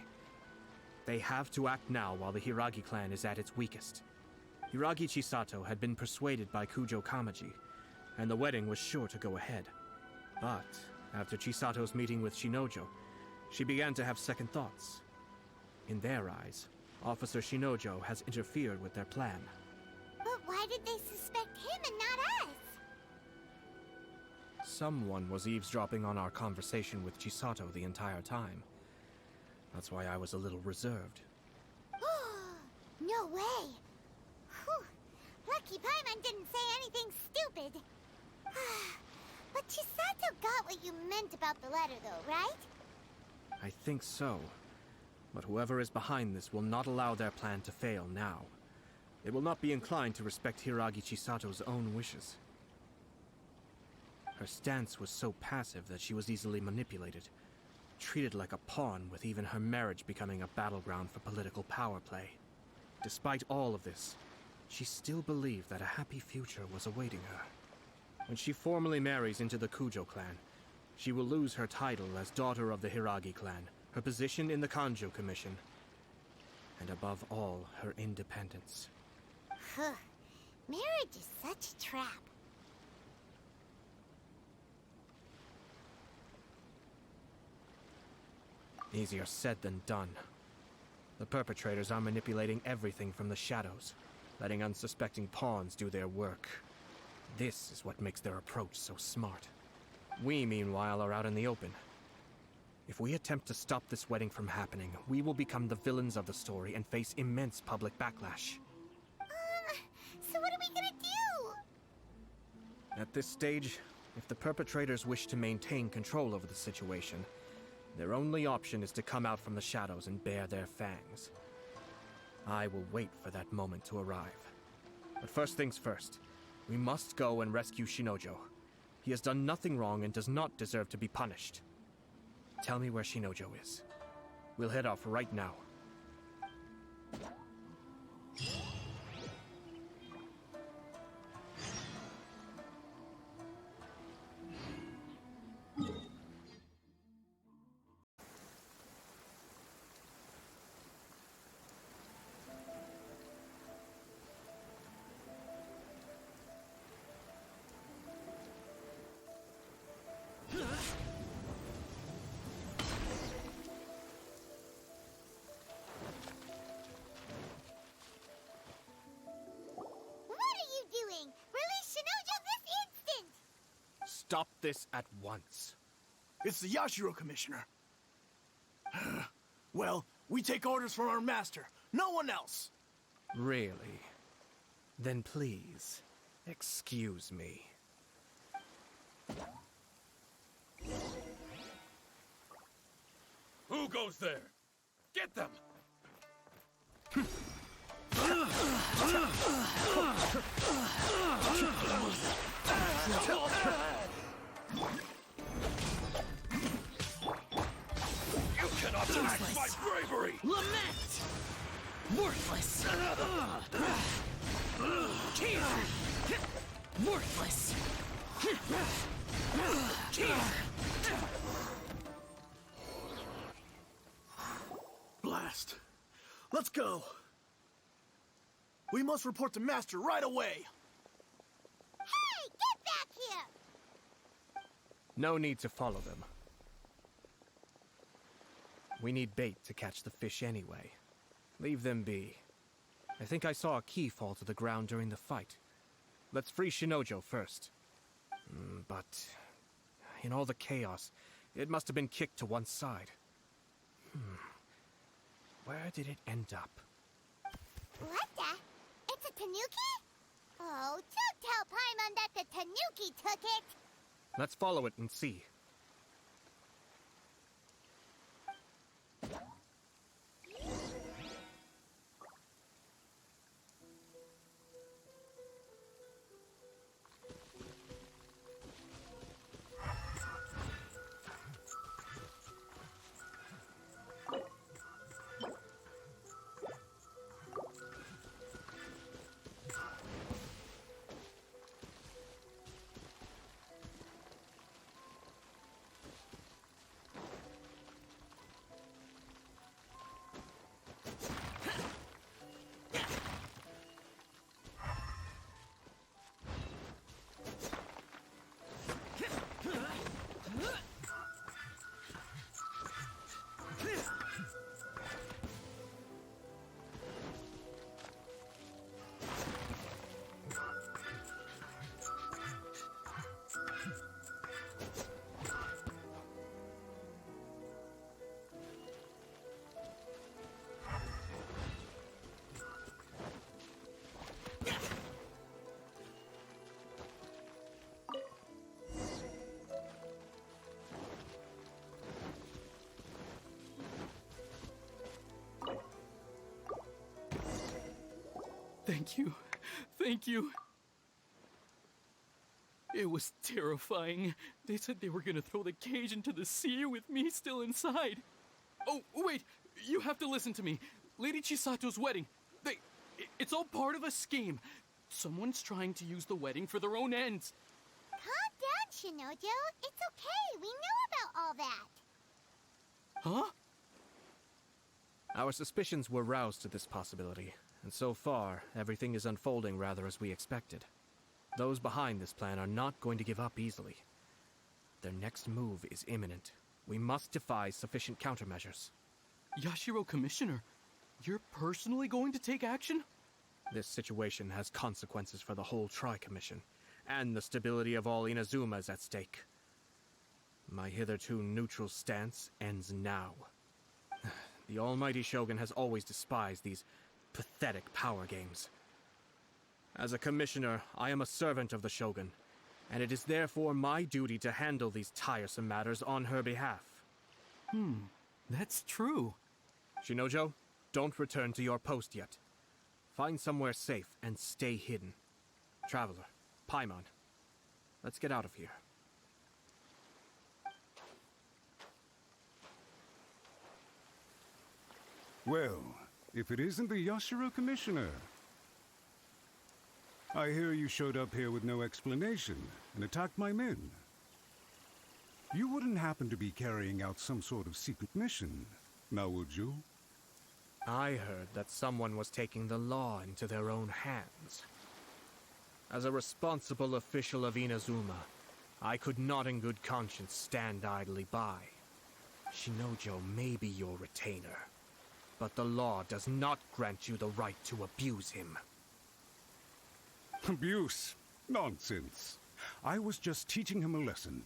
They have to act now while the Hiragi clan is at its weakest. Hiragi Chisato had been persuaded by Kujo Kamaji, and the wedding was sure to go ahead. But after Chisato's meeting with Shinojo, she began to have second thoughts. In their eyes, Officer Shinojo has interfered with their plan. But why did they suspect him and not us? Someone was eavesdropping on our conversation with Chisato the entire time. That's why I was a little reserved. No way! Whew. Lucky Paimon didn't say anything stupid. But Chisato got what you meant about the letter though, right? I think so. But whoever is behind this will not allow their plan to fail now. They will not be inclined to respect Hiragi Chisato's own wishes. Her stance was so passive that she was easily manipulated, treated like a pawn, with even her marriage becoming a battleground for political power play. Despite all of this, she still believed that a happy future was awaiting her. When she formally marries into the Kujo clan, she will lose her title as daughter of the Hiragi clan, her position in the Kanjo Commission, and above all, her independence. Marriage is such a trap. Easier said than done. The perpetrators are manipulating everything from the shadows, letting unsuspecting pawns do their work. This is what makes their approach so smart. We, meanwhile, are out in the open. If we attempt to stop this wedding from happening, we will become the villains of the story and face immense public backlash. So what are we gonna do? At this stage, if the perpetrators wish to maintain control over the situation, their only option is to come out from the shadows and bare their fangs. I will wait for that moment to arrive. But first things first, we must go and rescue Shinojo. He has done nothing wrong and does not deserve to be punished. Tell me where Shinojo is. We'll head off right now. Stop this at once. It's the Yashiro, Commissioner. Well, we take orders from our master, no one else. Really? Then please, excuse me. Who goes there? Get them! You cannot match my bravery! Lament! Worthless! Tear! Worthless! Tear! Blast. Let's go. We must report to Master right away. Hey, get back here! No need to follow them. We need bait to catch the fish anyway. Leave them be. I think I saw a key fall to the ground during the fight. Let's free Shinojo first. But in all the chaos, it must have been kicked to one side. Where did it end up? What the? It's a tanuki? Oh, don't tell Paimon that the tanuki took it! Let's follow it and see. Thank you. Thank you. It was terrifying. They said they were gonna throw the cage into the sea with me still inside. Oh, wait! You have to listen to me. Lady Chisato's wedding. It's all part of a scheme. Someone's trying to use the wedding for their own ends. Calm down, Shinojo. It's okay. We know about all that. Huh? Our suspicions were roused to this possibility, and so far, everything is unfolding rather as we expected. Those behind this plan are not going to give up easily. Their next move is imminent. We must devise sufficient countermeasures. Yashiro Commissioner, you're personally going to take action? This situation has consequences for the whole Tri-Commission, and the stability of all Inazuma is at stake. My hitherto neutral stance ends now. The almighty Shogun has always despised these pathetic power games. As a commissioner, I am a servant of the Shogun, and it is therefore my duty to handle these tiresome matters on her behalf. That's true. Shinojo, don't return to your post yet. Find somewhere safe and stay hidden. Traveler, Paimon, let's get out of here. Well, if it isn't the Yashiro Commissioner. I hear you showed up here with no explanation and attacked my men. You wouldn't happen to be carrying out some sort of secret mission, now would you? I heard that someone was taking the law into their own hands. As a responsible official of Inazuma, I could not in good conscience stand idly by. Shinojo may be your retainer, but the law does not grant you the right to abuse him. Abuse? Nonsense. I was just teaching him a lesson.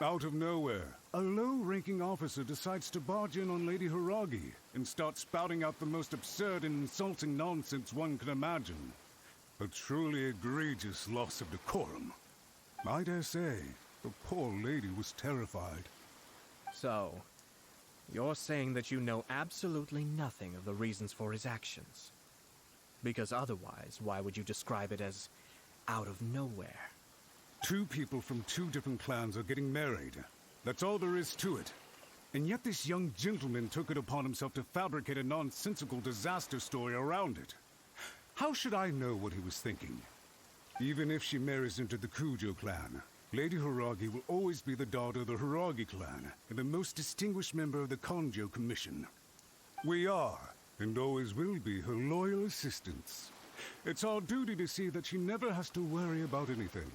Out of nowhere, a low-ranking officer decides to barge in on Lady Hiragi and start spouting out the most absurd and insulting nonsense one can imagine. A truly egregious loss of decorum. I dare say, the poor lady was terrified. So, you're saying that you know absolutely nothing of the reasons for his actions? Because otherwise, why would you describe it as out of nowhere? Two people from two different clans are getting married. That's all there is to it. And yet this young gentleman took it upon himself to fabricate a nonsensical disaster story around it. How should I know what he was thinking? Even if she marries into the Kujo clan, Lady Hiragi will always be the daughter of the Hiragi clan and the most distinguished member of the Konjo Commission. We are, and always will be, her loyal assistants. It's our duty to see that she never has to worry about anything.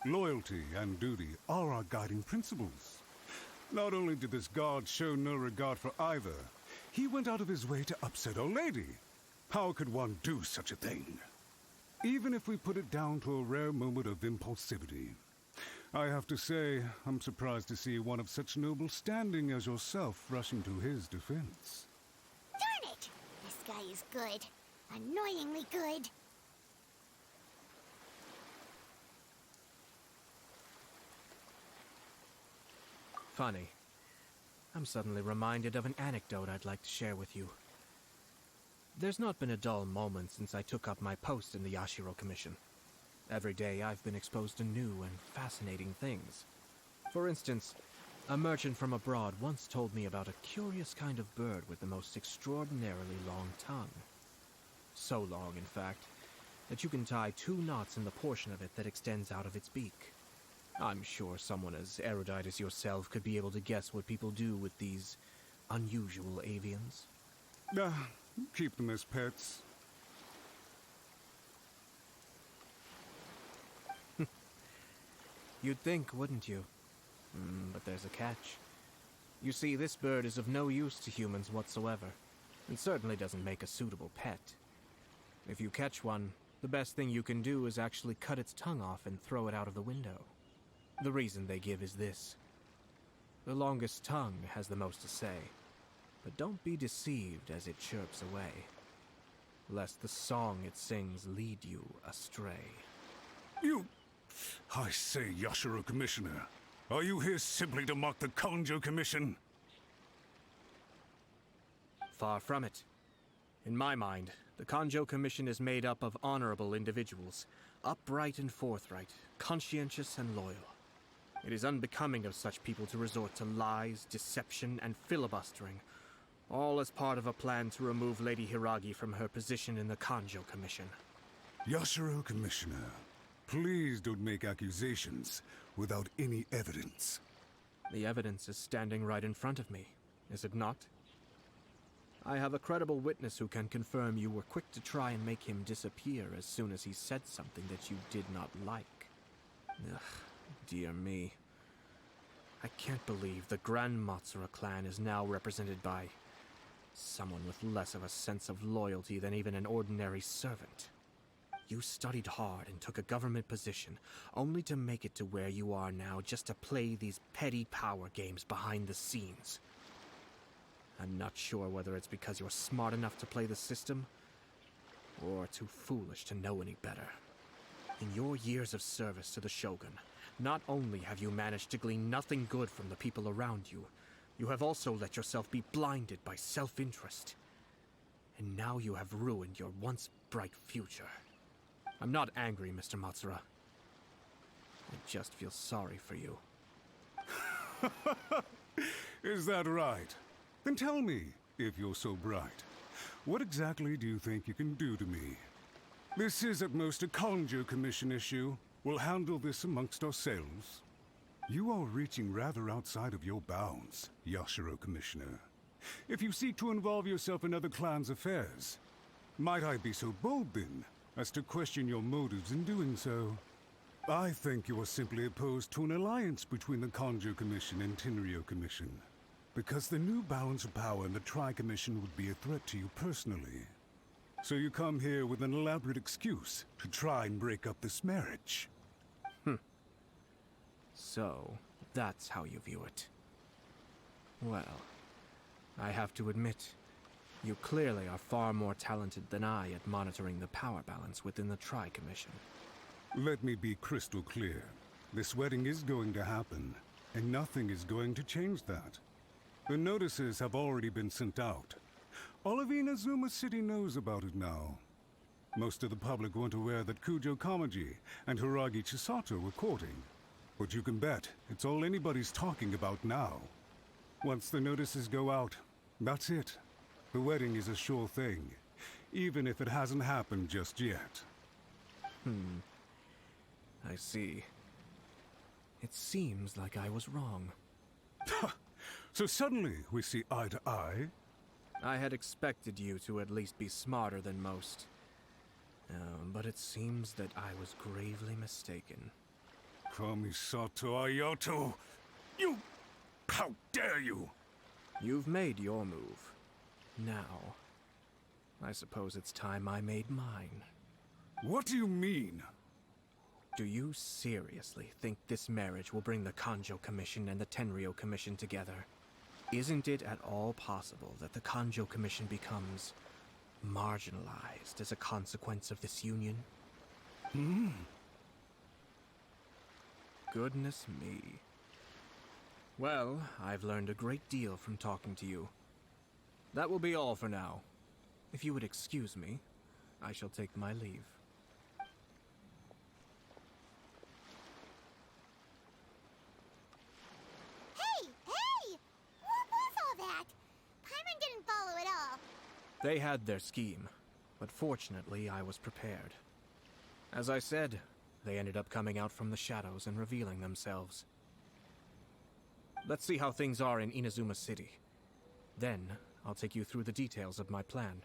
Loyalty and duty are our guiding principles. Not only did this guard show no regard for either, he went out of his way to upset our lady. How could one do such a thing? Even if we put it down to a rare moment of impulsivity. I have to say, I'm surprised to see one of such noble standing as yourself rushing to his defense. Darn it! This guy is good. Annoyingly good. Funny. I'm suddenly reminded of an anecdote I'd like to share with you. There's not been a dull moment since I took up my post in the Yashiro Commission. Every day I've been exposed to new and fascinating things. For instance, a merchant from abroad once told me about a curious kind of bird with the most extraordinarily long tongue. So long, in fact, that you can tie 2 knots in the portion of it that extends out of its beak. I'm sure someone as erudite as yourself could be able to guess what people do with these unusual avians. Keep them as pets. You'd think, wouldn't you? But there's a catch. You see, this bird is of no use to humans whatsoever, and certainly doesn't make a suitable pet. If you catch one, the best thing you can do is actually cut its tongue off and throw it out of the window. The reason they give is this. The longest tongue has the most to say, but don't be deceived as it chirps away, lest the song it sings lead you astray. I say, Yashiro Commissioner, are you here simply to mock the Konjo Commission? Far from it. In my mind, the Kanjo Commission is made up of honorable individuals, upright and forthright, conscientious and loyal. It is unbecoming of such people to resort to lies, deception, and filibustering, all as part of a plan to remove Lady Hiragi from her position in the Kanjo Commission. Yashiro, Commissioner, please don't make accusations without any evidence. The evidence is standing right in front of me, is it not? I have a credible witness who can confirm you were quick to try and make him disappear as soon as he said something that you did not like. Ugh, dear me. I can't believe the Grand Matsura clan is now represented by someone with less of a sense of loyalty than even an ordinary servant. You studied hard and took a government position, only to make it to where you are now just to play these petty power games behind the scenes. I'm not sure whether it's because you're smart enough to play the system, or too foolish to know any better. In your years of service to the Shogun, not only have you managed to glean nothing good from the people around you, you have also let yourself be blinded by self-interest. And now you have ruined your once bright future. I'm not angry, Mr. Matsura. I just feel sorry for you. Is that right? Then tell me, if you're so bright, what exactly do you think you can do to me? This is at most a Kanjo Commission issue. We'll handle this amongst ourselves. You are reaching rather outside of your bounds, Yashiro, Commissioner. If you seek to involve yourself in other clans' affairs, might I be so bold then, as to question your motives in doing so? I think you are simply opposed to an alliance between the Kanjo Commission and Tenryo Commission, because the new balance of power in the Tri-Commission would be a threat to you personally. So you come here with an elaborate excuse to try and break up this marriage. So, that's how you view it. Well, I have to admit, you clearly are far more talented than I at monitoring the power balance within the Tri-Commission. Let me be crystal clear. This wedding is going to happen, and nothing is going to change that. The notices have already been sent out. All of Inazuma City knows about it now. Most of the public weren't aware that Kujo Kamaji and Hiragi Chisato were courting. But you can bet it's all anybody's talking about now. Once the notices go out, that's it. The wedding is a sure thing, even if it hasn't happened just yet. I see. It seems like I was wrong. So suddenly we see eye to eye? I had expected you to at least be smarter than most. But it seems that I was gravely mistaken. Kamisato Ayato! You... How dare you! You've made your move. Now, I suppose it's time I made mine. What do you mean? Do you seriously think this marriage will bring the Kanjo Commission and the Tenryo Commission together? Isn't it at all possible that the Kanjo Commission becomes marginalized as a consequence of this union? Goodness me. Well, I've learned a great deal from talking to you. That will be all for now. If you would excuse me, I shall take my leave. They had their scheme, but fortunately I was prepared. As I said, they ended up coming out from the shadows and revealing themselves. Let's see how things are in Inazuma City. Then, I'll take you through the details of my plan.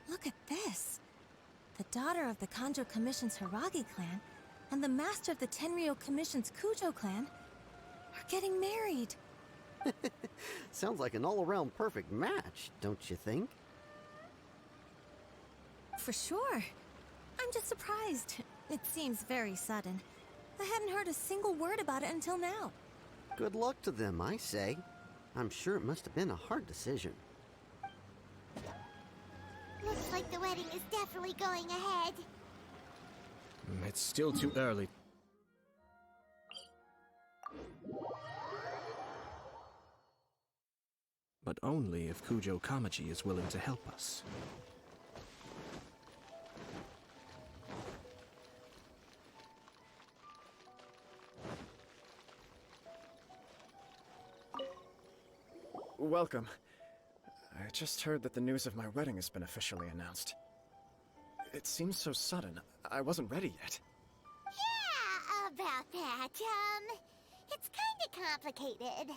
Look at this. The daughter of the Kanjo Commission's Hiragi clan and the master of the Tenryo Commission's Kujo clan are getting married. Sounds like an all-around perfect match, don't you think? For sure. I'm just surprised. It seems very sudden. I hadn't heard a single word about it until now. Good luck to them, I say. I'm sure it must have been a hard decision. Looks like the wedding is definitely going ahead. It's still too early. But only if Kujo Kamaji is willing to help us. Welcome. I just heard that the news of my wedding has been officially announced. It seems so sudden. I wasn't ready yet. Yeah, about that. It's kinda complicated.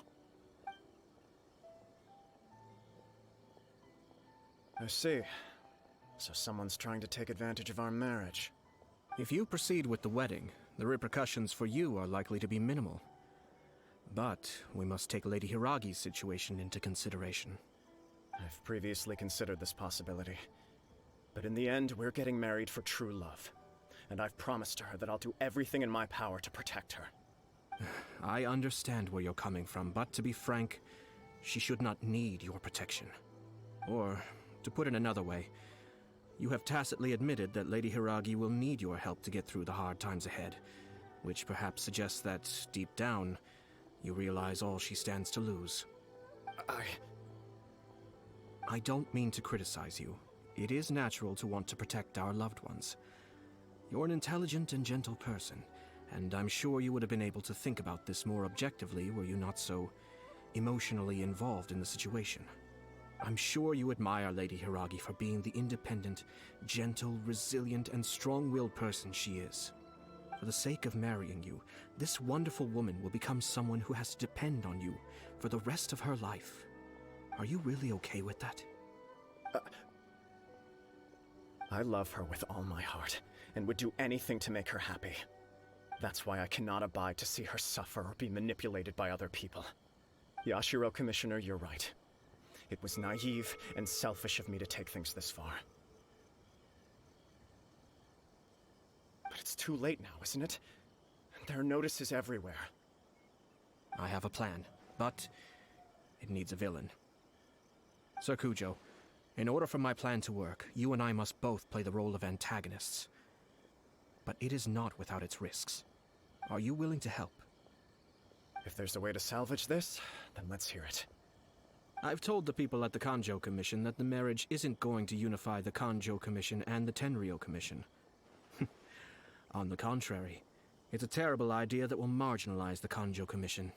I see. So someone's trying to take advantage of our marriage. If you proceed with the wedding, the repercussions for you are likely to be minimal. But we must take Lady Hiragi's situation into consideration. I've previously considered this possibility. But in the end, we're getting married for true love. And I've promised her that I'll do everything in my power to protect her. I understand where you're coming from, but to be frank, she should not need your protection. Or, to put it another way, you have tacitly admitted that Lady Hiragi will need your help to get through the hard times ahead, which perhaps suggests that, deep down, you realize all she stands to lose. I don't mean to criticize you. It is natural to want to protect our loved ones. You're an intelligent and gentle person, and I'm sure you would have been able to think about this more objectively were you not so emotionally involved in the situation. I'm sure you admire Lady Hiragi for being the independent, gentle, resilient, and strong-willed person she is. For the sake of marrying you, this wonderful woman will become someone who has to depend on you for the rest of her life. Are you really okay with that? I love her with all my heart, and would do anything to make her happy. That's why I cannot abide to see her suffer or be manipulated by other people. Yashiro, Commissioner, you're right. It was naive and selfish of me to take things this far. But it's too late now, isn't it? There are notices everywhere. I have a plan, but it needs a villain. Sir Kujo, in order for my plan to work, you and I must both play the role of antagonists. But it is not without its risks. Are you willing to help? If there's a way to salvage this, then let's hear it. I've told the people at the Kanjo Commission that the marriage isn't going to unify the Kanjo Commission and the Tenryou Commission. On the contrary, it's a terrible idea that will marginalize the Kanjo Commission.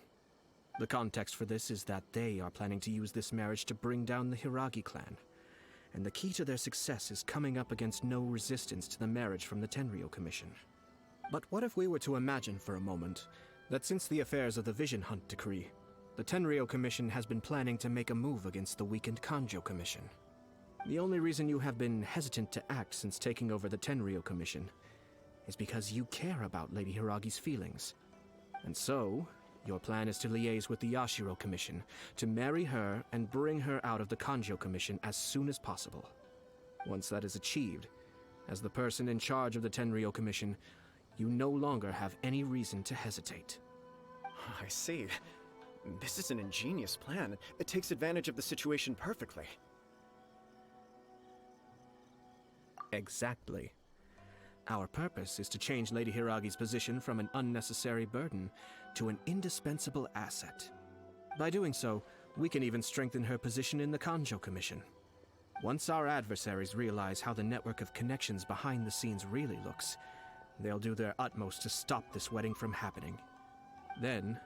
The context for this is that they are planning to use this marriage to bring down the Hiragi clan. And the key to their success is coming up against no resistance to the marriage from the Tenryou Commission. But what if we were to imagine for a moment that since the affairs of the Vision Hunt Decree, the Tenryou Commission has been planning to make a move against the weakened Kanjo Commission? The only reason you have been hesitant to act since taking over the Tenryou Commission is because you care about Lady Hiragi's feelings. And so, your plan is to liaise with the Yashiro Commission, to marry her and bring her out of the Kanjo Commission as soon as possible. Once that is achieved, as the person in charge of the Tenryou Commission, you no longer have any reason to hesitate. I see. This is an ingenious plan. It takes advantage of the situation perfectly. Exactly. Our purpose is to change Lady Hiragi's position from an unnecessary burden to an indispensable asset. By doing so, we can even strengthen her position in the Kanjo Commission. Once our adversaries realize how the network of connections behind the scenes really looks, they'll do their utmost to stop this wedding from happening. Then,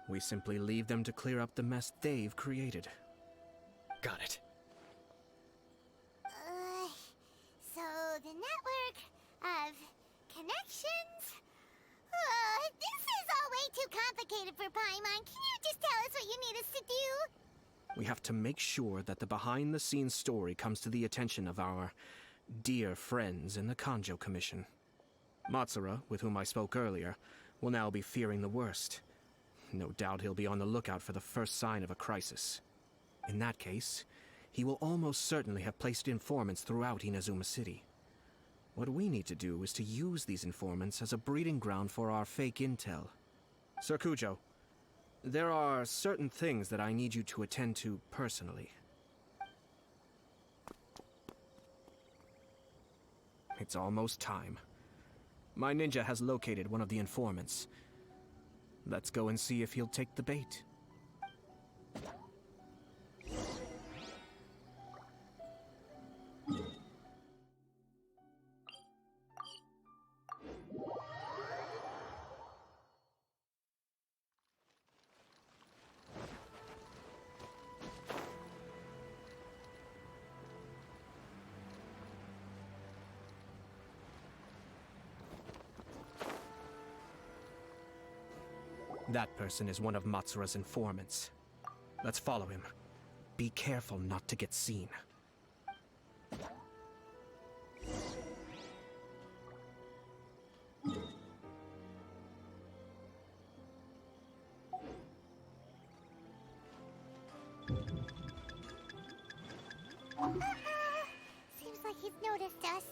we simply leave them to clear up the mess they've created. Got it. So the network of connections? This is all way too complicated for Paimon. Can you just tell us what you need us to do? We have to make sure that the behind-the-scenes story comes to the attention of our dear friends in the Kanjo Commission. Matsura, with whom I spoke earlier, will now be fearing the worst. No doubt he'll be on the lookout for the first sign of a crisis. In that case, he will almost certainly have placed informants throughout Inazuma City, What we need to do is to use these informants as a breeding ground for our fake intel. Sir Kujo, there are certain things that I need you to attend to personally. It's almost time. My ninja has located one of the informants. Let's go and see if he'll take the bait. That person is one of Matsura's informants. Let's follow him. Be careful not to get seen. Seems like he's noticed us.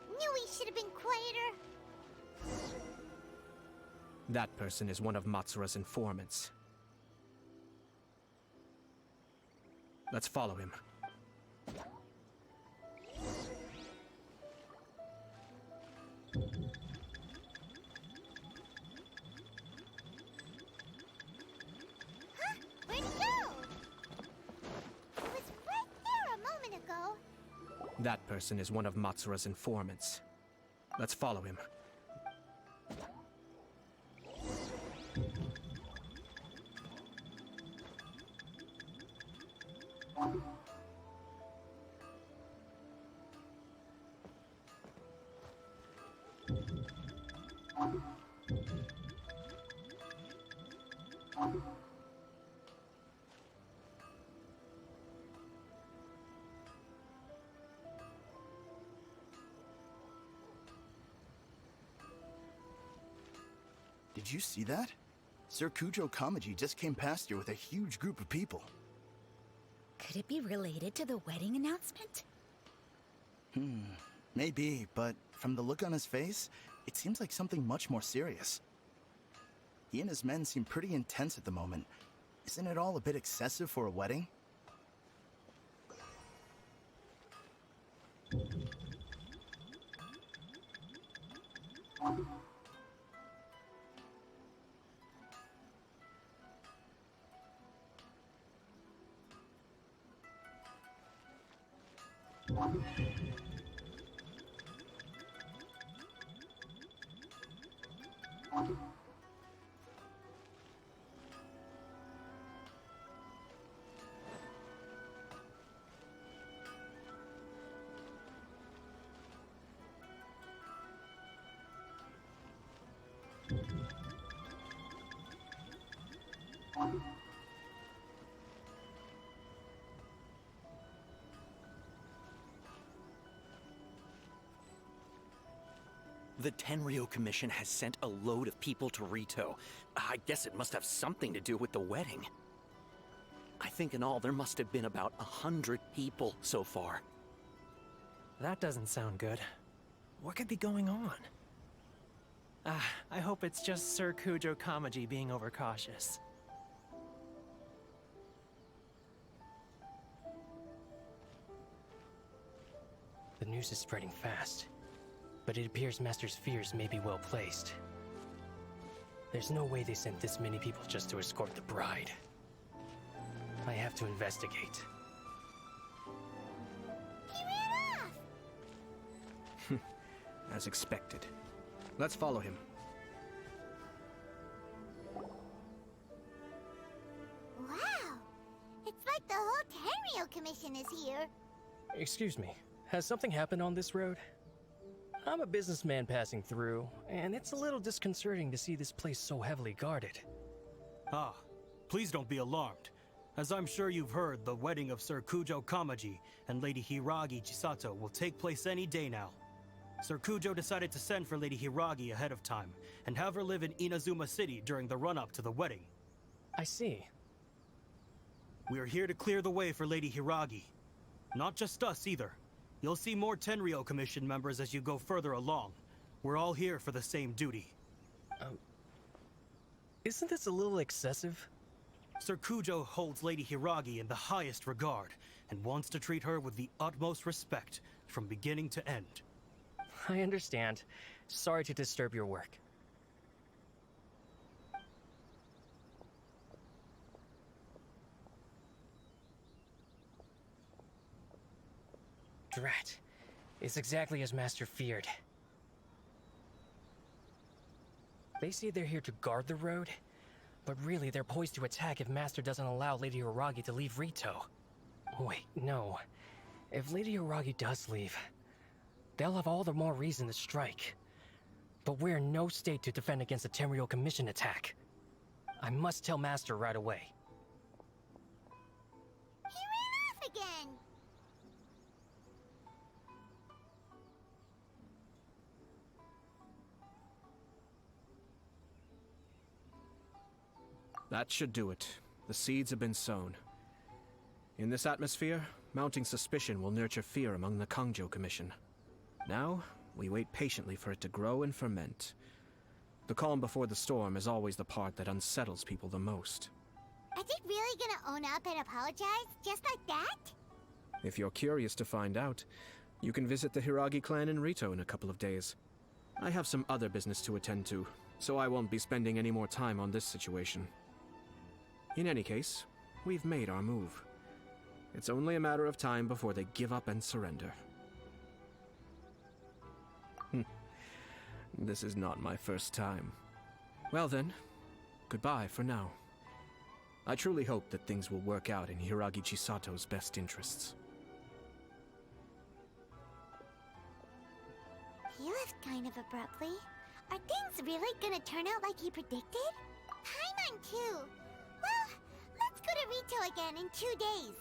Knew we should have been quieter. That person is one of Matsura's informants. Let's follow him. Huh? Where'd he go? He was right there a moment ago. That person is one of Matsura's informants. Let's follow him. Did you see that? Sir Kujo Kamaji just came past here with a huge group of people. Could it be related to the wedding announcement? Maybe, but from the look on his face, it seems like something much more serious. He and his men seem pretty intense at the moment. Isn't it all a bit excessive for a wedding? The Tenryo Commission has sent a load of people to Rito. I guess it must have something to do with the wedding. I think in all there must have been about 100 people so far. That doesn't sound good. What could be going on? I hope it's just Sir Kujo Kamaji being overcautious. The news is spreading fast, but it appears Master's fears may be well placed. There's no way they sent this many people just to escort the bride. I have to investigate. He ran off! As expected. Let's follow him. Wow! It's like the whole Tenryo Commission is here. Excuse me, has something happened on this road? I'm a businessman passing through, and it's a little disconcerting to see this place so heavily guarded. Ah, please don't be alarmed. As I'm sure you've heard, the wedding of Sir Kujo Kamaji and Lady Hiragi Chisato will take place any day now. Sir Kujo decided to send for Lady Hiragi ahead of time, and have her live in Inazuma City during the run-up to the wedding. I see. We are here to clear the way for Lady Hiragi. Not just us either. You'll see more Tenryou Commission members as you go further along. We're all here for the same duty. Isn't this a little excessive? Sir Kujo holds Lady Hiragi in the highest regard, and wants to treat her with the utmost respect, from beginning to end. I understand. Sorry to disturb your work. Drat. It's exactly as Master feared. They say they're here to guard the road, but really they're poised to attack if Master doesn't allow Lady Hiragi to leave Rito. Wait, no. If Lady Hiragi does leave, they'll have all the more reason to strike. But we're in no state to defend against a Tenryou Commission attack. I must tell Master right away. He ran off again! That should do it. The seeds have been sown. In this atmosphere, mounting suspicion will nurture fear among the Kangjo Commission. Now, we wait patiently for it to grow and ferment. The calm before the storm is always the part that unsettles people the most. Are they really gonna own up and apologize, just like that? If you're curious to find out, you can visit the Hiragi clan in Rito in a couple of days. I have some other business to attend to, so I won't be spending any more time on this situation. In any case, we've made our move. It's only a matter of time before they give up and surrender. This is not my first time. Well then, goodbye for now. I truly hope that things will work out in Hiragi Chisato's best interests. He left kind of abruptly. Are things really gonna turn out like he predicted? Paimon too! Well, let's go to Rito again in 2 days.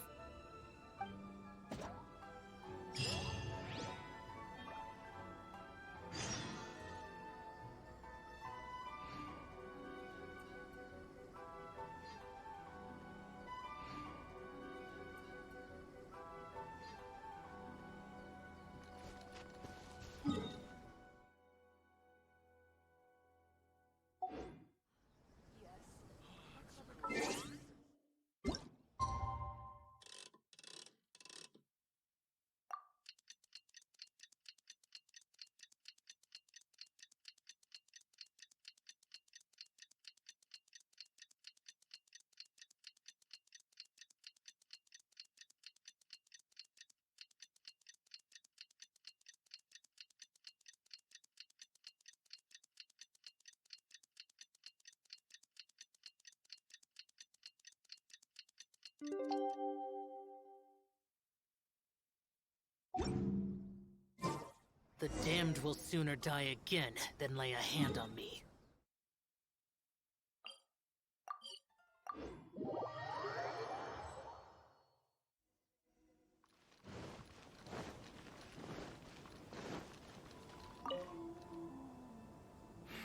The damned will sooner die again than lay a hand on me.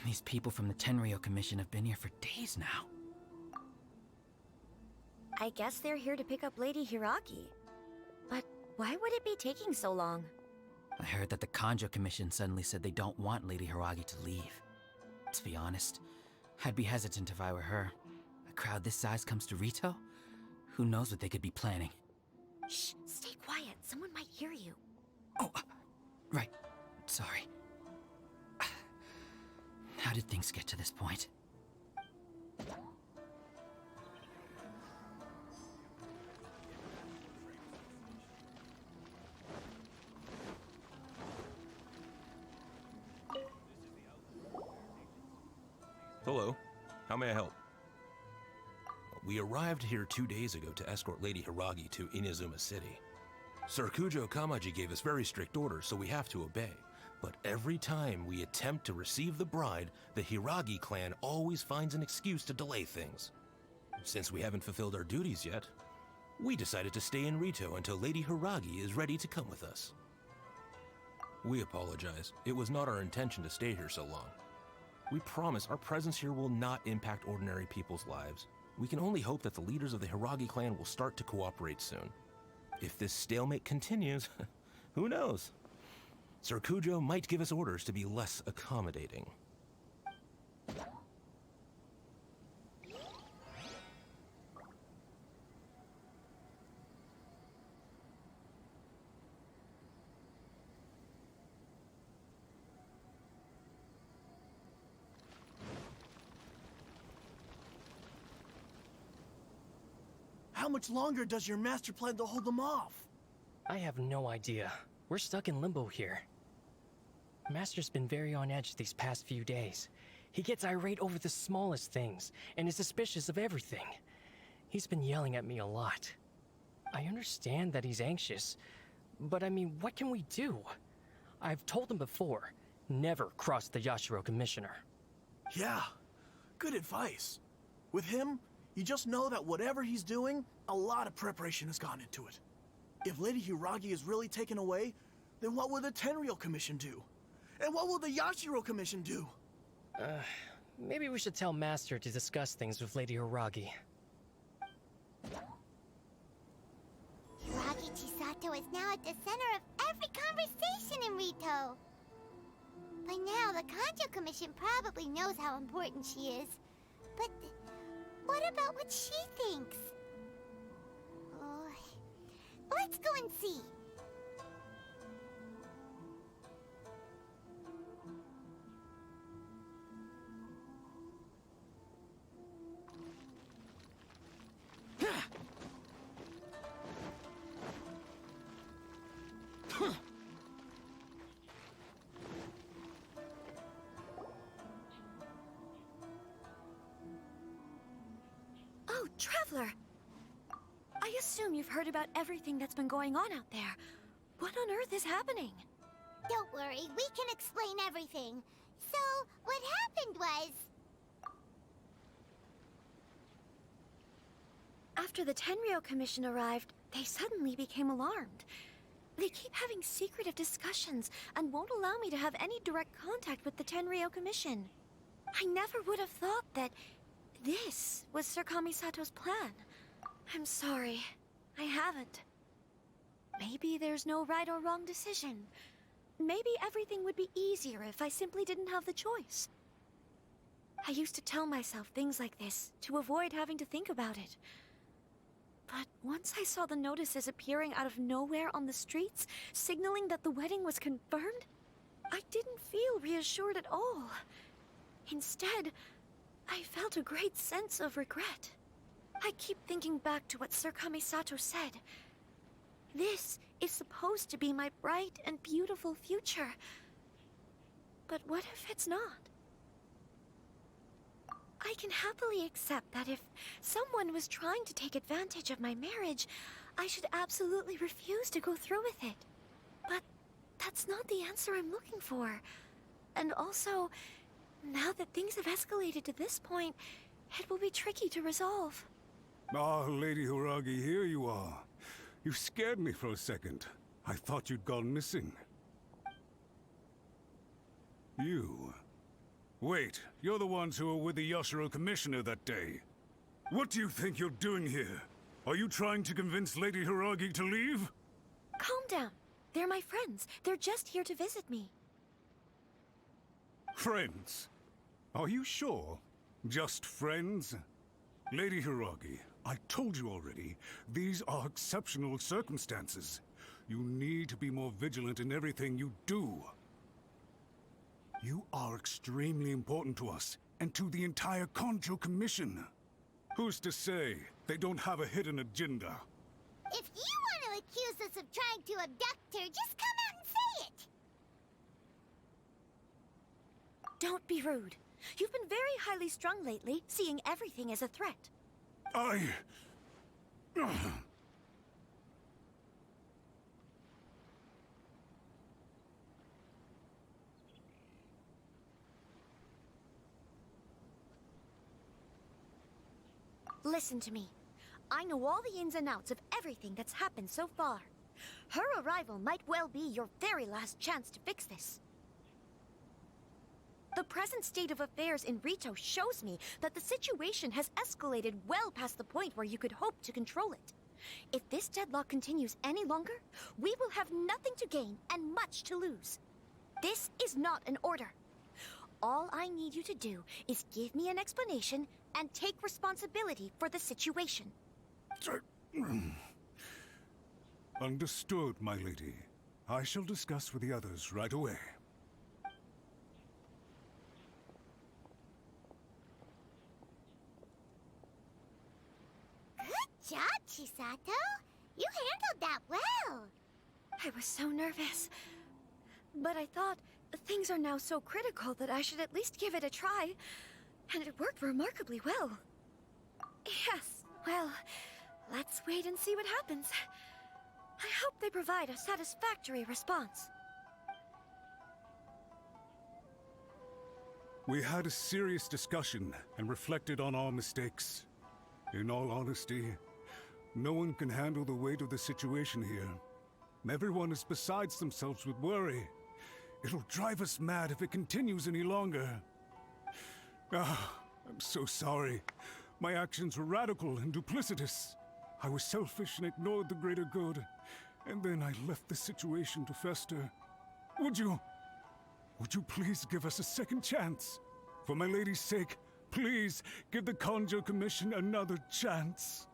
These people from the Tenryou Commission have been here for days now. I guess they're here to pick up Lady Hiragi. But why would it be taking so long? I heard that the Kanjo Commission suddenly said they don't want Lady Hiragi to leave. To be honest, I'd be hesitant if I were her. A crowd this size comes to Rito? Who knows what they could be planning? Shh, stay quiet. Someone might hear you. Oh, right. Sorry. How did things get to this point? Hello. How may I help? We arrived here 2 days ago to escort Lady Hiragi to Inazuma City. Sir Kujo Kamaji gave us very strict orders, so we have to obey. But every time we attempt to receive the bride, the Hiragi clan always finds an excuse to delay things. Since we haven't fulfilled our duties yet, we decided to stay in Rito until Lady Hiragi is ready to come with us. We apologize. It was not our intention to stay here so long. We promise our presence here will not impact ordinary people's lives. We can only hope that the leaders of the Hiragi clan will start to cooperate soon. If this stalemate continues, Who knows? Sir Kujo might give us orders to be less accommodating. How much longer does your master plan to hold them off? I have no idea. We're stuck in limbo here. Master's been very on edge these past few days. He gets irate over the smallest things, and is suspicious of everything. He's been yelling at me a lot. I understand that he's anxious, but I mean, what can we do? I've told him before, never cross the Yashiro Commissioner. Yeah, good advice. With him, you just know that whatever he's doing, a lot of preparation has gone into it. If Lady Hiragi is really taken away, then what will the Tenryou Commission do? And what will the Yashiro Commission do? Maybe we should tell Master to discuss things with Lady Hiragi. Hiragi Chisato is now at the center of every conversation in Rito. By now, the Kanjo Commission probably knows how important she is. But what about what she thinks? Oh, let's go and see. Oh, Traveler! I assume you've heard about everything that's been going on out there. What on earth is happening? Don't worry, we can explain everything. So, what happened was... After the Tenryou Commission arrived, they suddenly became alarmed. They keep having secretive discussions and won't allow me to have any direct contact with the Tenryou Commission. I never would have thought that this was Sir Kamisato's plan. I'm sorry, I haven't. Maybe there's no right or wrong decision. Maybe everything would be easier if I simply didn't have the choice. I used to tell myself things like this to avoid having to think about it. But once I saw the notices appearing out of nowhere on the streets, signaling that the wedding was confirmed, I didn't feel reassured at all. Instead, I felt a great sense of regret. I keep thinking back to what Sir Kamisato said. This is supposed to be my bright and beautiful future. But what if it's not? I can happily accept that if someone was trying to take advantage of my marriage, I should absolutely refuse to go through with it. But that's not the answer I'm looking for. And also, now that things have escalated to this point, it will be tricky to resolve. Ah, Lady Hiragi, here you are. You scared me for a second. I thought you'd gone missing. You... Wait, you're the ones who were with the Yashiro Commissioner that day. What do you think you're doing here? Are you trying to convince Lady Hiragi to leave? Calm down. They're my friends. They're just here to visit me. Friends? Are you sure? Just friends? Lady Hiragi, I told you already, these are exceptional circumstances. You need to be more vigilant in everything you do. You are extremely important to us, and to the entire Kanjo Commission. Who's to say they don't have a hidden agenda? If you want to accuse us of trying to abduct her, just come out and say it! Don't be rude. You've been very highly strung lately, seeing everything as a threat. Listen to me. I know all the ins and outs of everything that's happened so far. Her arrival might well be your very last chance to fix this. The present state of affairs in Rito shows me that the situation has escalated well past the point where you could hope to control it. If this deadlock continues any longer, we will have nothing to gain and much to lose. This is not an order. All I need you to do is give me an explanation and take responsibility for the situation. Understood, my lady. I shall discuss with the others right away. Good job, Chisato. You handled that well. I was so nervous. But I thought things are now so critical that I should at least give it a try. And it worked remarkably well. Yes, well, let's wait and see what happens. I hope they provide a satisfactory response. We had a serious discussion and reflected on our mistakes. In all honesty, no one can handle the weight of the situation here. Everyone is besides themselves with worry. It'll drive us mad if it continues any longer. I'm so sorry. My actions were radical and duplicitous. I was selfish and ignored the greater good. And then I left the situation to fester. Would you please give us a second chance? For my lady's sake, please give the Conjo Commission another chance.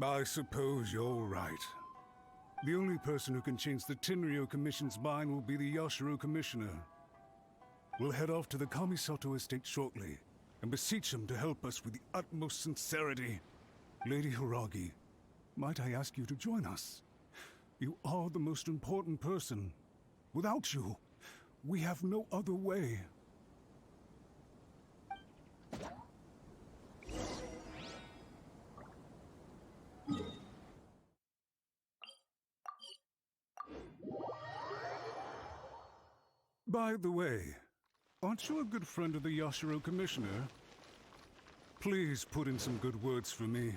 I suppose you're right. The only person who can change the Tenryo Commission's mind will be the Yashiro Commissioner. We'll head off to the Kamisato estate shortly and beseech him to help us with the utmost sincerity. Lady Hiragi, might I ask you to join us? You are the most important person. Without you, we have no other way. By the way, aren't you a good friend of the Yashiro Commissioner? Please put in some good words for me.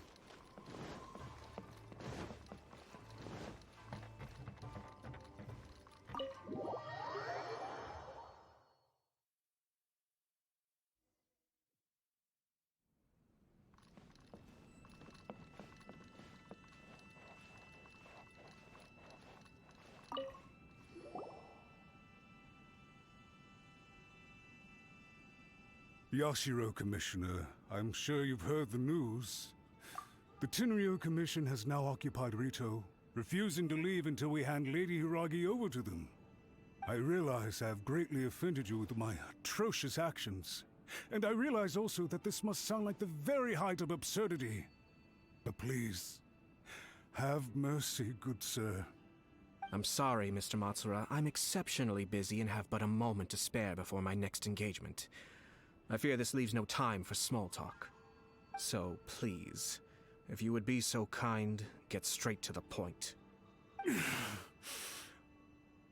Yashiro, Commissioner, I'm sure you've heard the news. The Tenryo Commission has now occupied Rito, refusing to leave until we hand Lady Hiragi over to them. I realize I have greatly offended you with my atrocious actions, and I realize also that this must sound like the very height of absurdity. But please, have mercy, good sir. I'm sorry, Mr. Matsura. I'm exceptionally busy and have but a moment to spare before my next engagement. I fear this leaves no time for small talk. So, please, if you would be so kind, get straight to the point.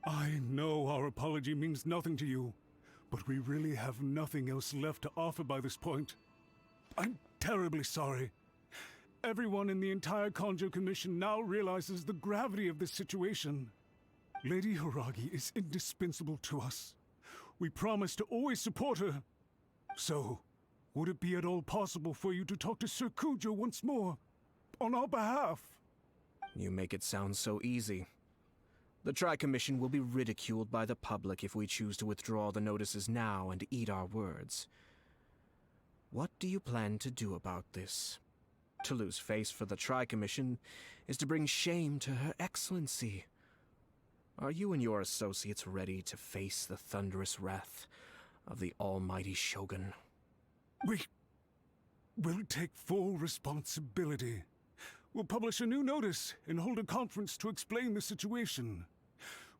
I know our apology means nothing to you, but we really have nothing else left to offer by this point. I'm terribly sorry. Everyone in the entire Conjo Commission now realizes the gravity of this situation. Lady Hiragi is indispensable to us. We promise to always support her. So, would it be at all possible for you to talk to Sir Kujo once more, on our behalf? You make it sound so easy. The Tri-Commission will be ridiculed by the public if we choose to withdraw the notices now and eat our words. What do you plan to do about this? To lose face for the Tri-Commission is to bring shame to Her Excellency. Are you and your associates ready to face the thunderous wrath of the almighty Shogun? We'll take full responsibility. We'll publish a new notice and hold a conference to explain the situation.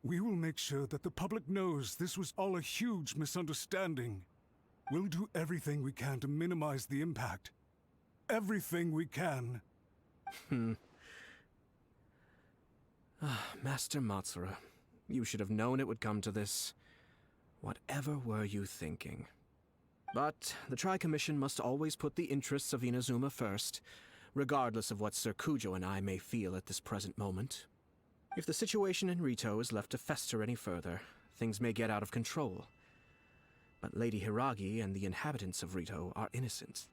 We will make sure that the public knows this was all a huge misunderstanding. We'll do everything we can to minimize the impact. Everything we can. Master Matsura, you should have known it would come to this. Whatever were you thinking? But the Tri-Commission must always put the interests of Inazuma first, regardless of what Sir Kujo and I may feel at this present moment. If the situation in Rito is left to fester any further, things may get out of control. But Lady Hiragi and the inhabitants of Rito are innocent.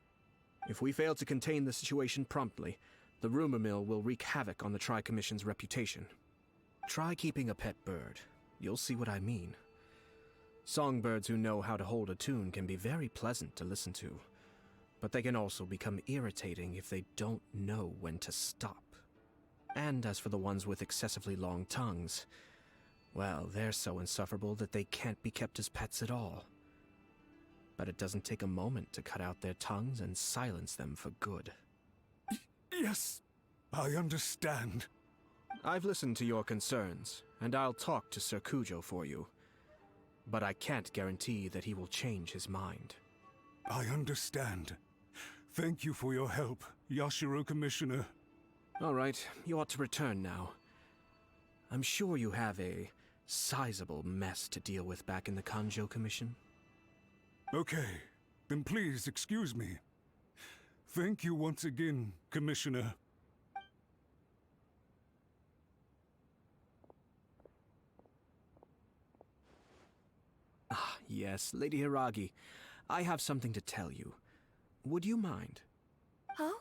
If we fail to contain the situation promptly, The rumor mill will wreak havoc on the Tri-Commission's reputation. Try keeping a pet bird. You'll see what I mean. Songbirds who know how to hold a tune can be very pleasant to listen to, but they can also become irritating if they don't know when to stop. And as for the ones with excessively long tongues, well, they're so insufferable that they can't be kept as pets at all. But it doesn't take a moment to cut out their tongues and silence them for good. Yes, I understand. I've listened to your concerns, and I'll talk to Sir Kujo for you. But I can't guarantee that he will change his mind. I understand. Thank you for your help, Yashiro Commissioner. All right, you ought to return now. I'm sure you have a sizable mess to deal with back in the Kanjo Commission. Okay, then please excuse me. Thank you once again, Commissioner. Ah, yes, Lady Hiragi. I have something to tell you. Would you mind? Oh?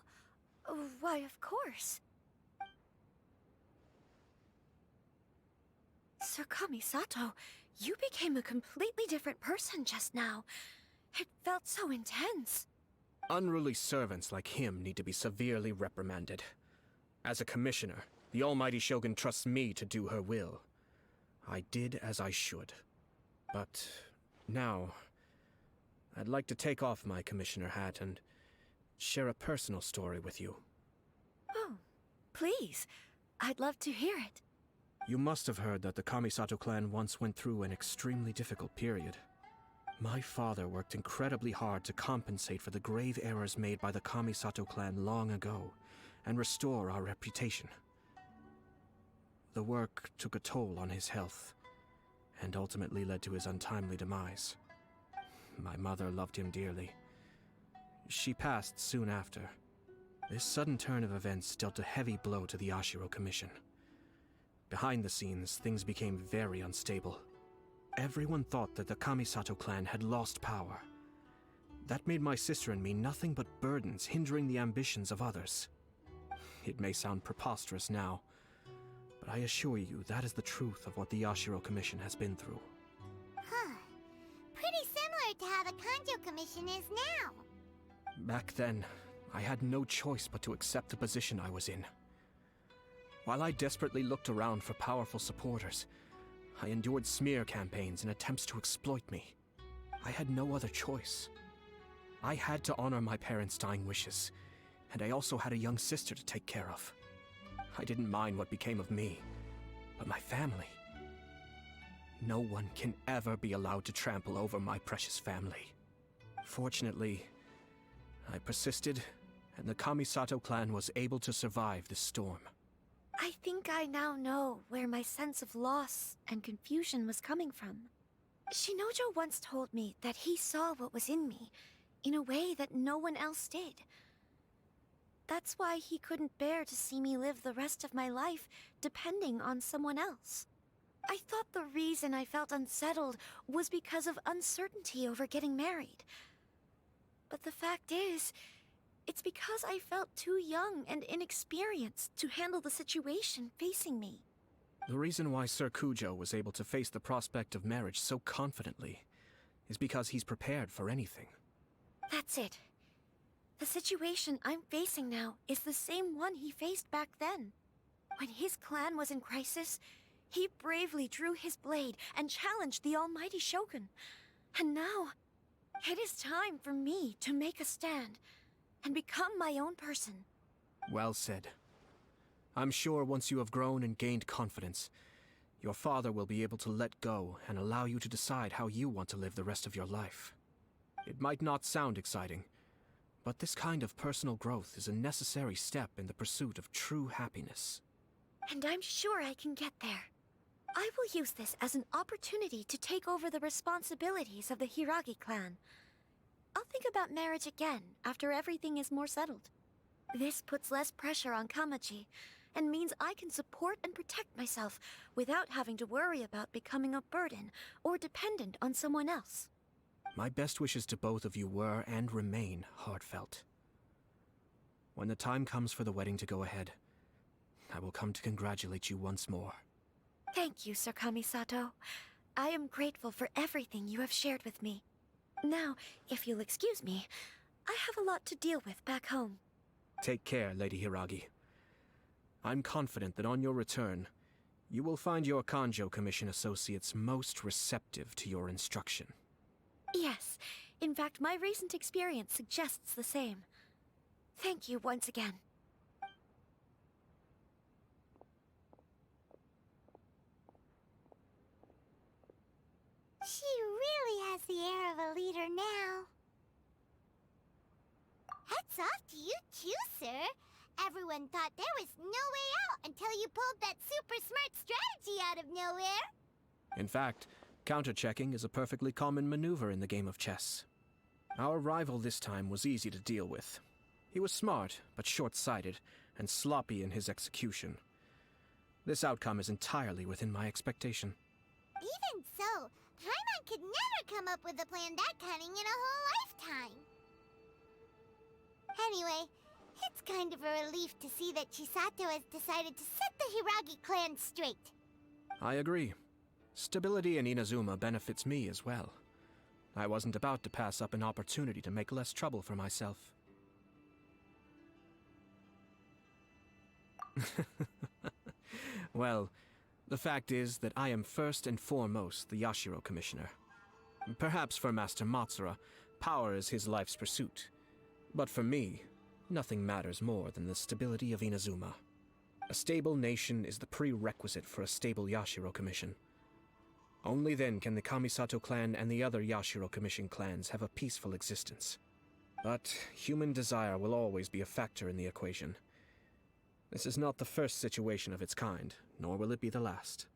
Why, of course. Sir Kamisato, you became a completely different person just now. It felt so intense. Unruly servants like him need to be severely reprimanded. As a commissioner, the almighty Shogun trusts me to do her will. I did as I should. But now, I'd like to take off my commissioner hat and share a personal story with you. Oh, please. I'd love to hear it. You must have heard that the Kamisato clan once went through an extremely difficult period. My father worked incredibly hard to compensate for the grave errors made by the Kamisato clan long ago, and restore our reputation. The work took a toll on his health, and ultimately led to his untimely demise. My mother loved him dearly. She passed soon after. This sudden turn of events dealt a heavy blow to the Yashiro Commission. Behind the scenes, things became very unstable. Everyone thought that the Kamisato clan had lost power. That made my sister and me nothing but burdens, hindering the ambitions of others. It may sound preposterous now, but I assure you that is the truth of what the Yashiro Commission has been through. Huh. Pretty similar to how the Kanjo Commission is now. Back then, I had no choice but to accept the position I was in. While I desperately looked around for powerful supporters, I endured smear campaigns and attempts to exploit me. I had no other choice. I had to honor my parents' dying wishes, and I also had a young sister to take care of. I didn't mind what became of me, but my family. No one can ever be allowed to trample over my precious family. Fortunately, I persisted, and the Kamisato clan was able to survive this storm. I think I now know where my sense of loss and confusion was coming from. Shinojo once told me that he saw what was in me, in a way that no one else did. That's why he couldn't bear to see me live the rest of my life depending on someone else. I thought the reason I felt unsettled was because of uncertainty over getting married. But the fact is, it's because I felt too young and inexperienced to handle the situation facing me. The reason why Sir Kujo was able to face the prospect of marriage so confidently is because he's prepared for anything. That's it. The situation I'm facing now is the same one he faced back then. When his clan was in crisis, he bravely drew his blade and challenged the almighty Shogun. And now, it is time for me to make a stand and become my own person. Well said. I'm sure once you have grown and gained confidence, your father will be able to let go and allow you to decide how you want to live the rest of your life. It might not sound exciting, but this kind of personal growth is a necessary step in the pursuit of true happiness. And I'm sure I can get there. I will use this as an opportunity to take over the responsibilities of the Hiragi clan. I'll think about marriage again after everything is more settled. This puts less pressure on Kamaji, and means I can support and protect myself without having to worry about becoming a burden or dependent on someone else. My best wishes to both of you were and remain heartfelt. When the time comes for the wedding to go ahead, I will come to congratulate you once more. Thank you, Sir Kamisato. I am grateful for everything you have shared with me. Now, if you'll excuse me, I have a lot to deal with back home. Take care, Lady Hiragi. I'm confident that on your return, you will find your Kanjo Commission associates most receptive to your instruction. Yes, in fact, my recent experience suggests the same. Thank you once again. She really has the air of a leader now. Hats off to you too, sir. Everyone thought there was no way out until you pulled that super smart strategy out of nowhere. In fact, counter-checking is a perfectly common maneuver in the game of chess. Our rival this time was easy to deal with. He was smart, but short-sighted, and sloppy in his execution. This outcome is entirely within my expectation. Even so, Paimon could never come up with a plan that cunning in a whole lifetime. Anyway, it's kind of a relief to see that Chisato has decided to set the Hiragi clan straight. I agree. Stability in Inazuma benefits me as well. I wasn't about to pass up an opportunity to make less trouble for myself. Well, the fact is that I am first and foremost the Yashiro Commissioner. Perhaps for Master Matsura, power is his life's pursuit. But for me, nothing matters more than the stability of Inazuma. A stable nation is the prerequisite for a stable Yashiro Commission. Only then can the Kamisato clan and the other Yashiro Commission clans have a peaceful existence. But human desire will always be a factor in the equation. This is not the first situation of its kind, nor will it be the last.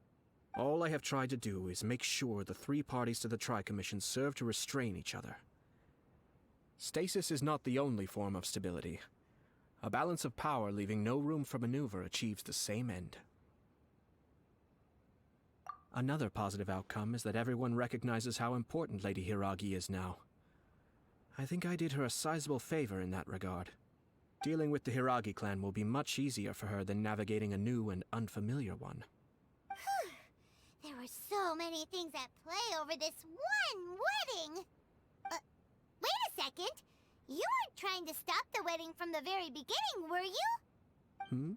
All I have tried to do is make sure the three parties to the Tri-Commission serve to restrain each other. Stasis is not the only form of stability. A balance of power leaving no room for maneuver achieves the same end. Another positive outcome is that everyone recognizes how important Lady Hiragi is now. I think I did her a sizable favor in that regard. Dealing with the Hiragi clan will be much easier for her than navigating a new and unfamiliar one. There were so many things at play over this one wedding. Wait a second. You weren't trying to stop the wedding from the very beginning, were you?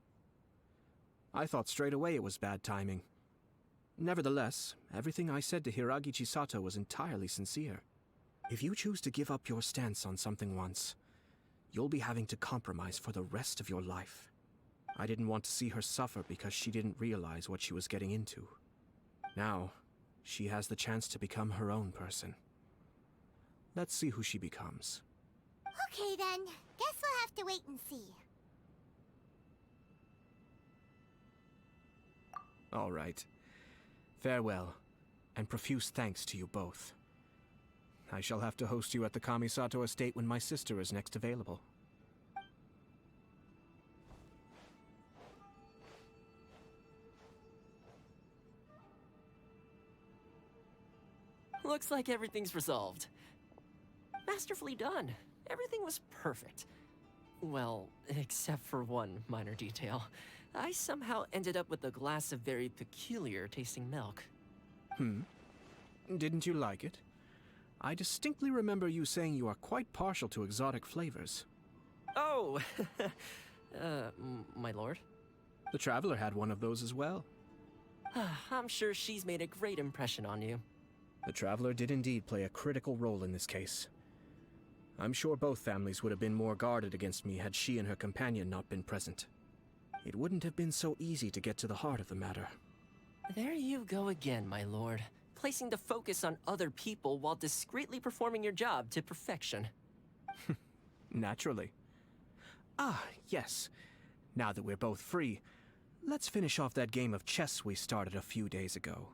I thought straight away it was bad timing. Nevertheless, everything I said to Hiragi Chisato was entirely sincere. If you choose to give up your stance on something once, you'll be having to compromise for the rest of your life. I didn't want to see her suffer because she didn't realize what she was getting into. Now, she has the chance to become her own person. Let's see who she becomes. Okay then, guess we'll have to wait and see. All right. Farewell, and profuse thanks to you both. I shall have to host you at the Kamisato estate when my sister is next available. Looks like everything's resolved. Masterfully done. Everything was perfect. Well, except for one minor detail. I somehow ended up with a glass of very peculiar tasting milk. Didn't you like it? I distinctly remember you saying you are quite partial to exotic flavors. Oh, my lord? The Traveler had one of those as well. I'm sure she's made a great impression on you. The Traveler did indeed play a critical role in this case. I'm sure both families would have been more guarded against me had she and her companion not been present. It wouldn't have been so easy to get to the heart of the matter. There you go again, my lord. Placing the focus on other people while discreetly performing your job to perfection. Naturally. Ah, yes. Now that we're both free, let's finish off that game of chess we started a few days ago.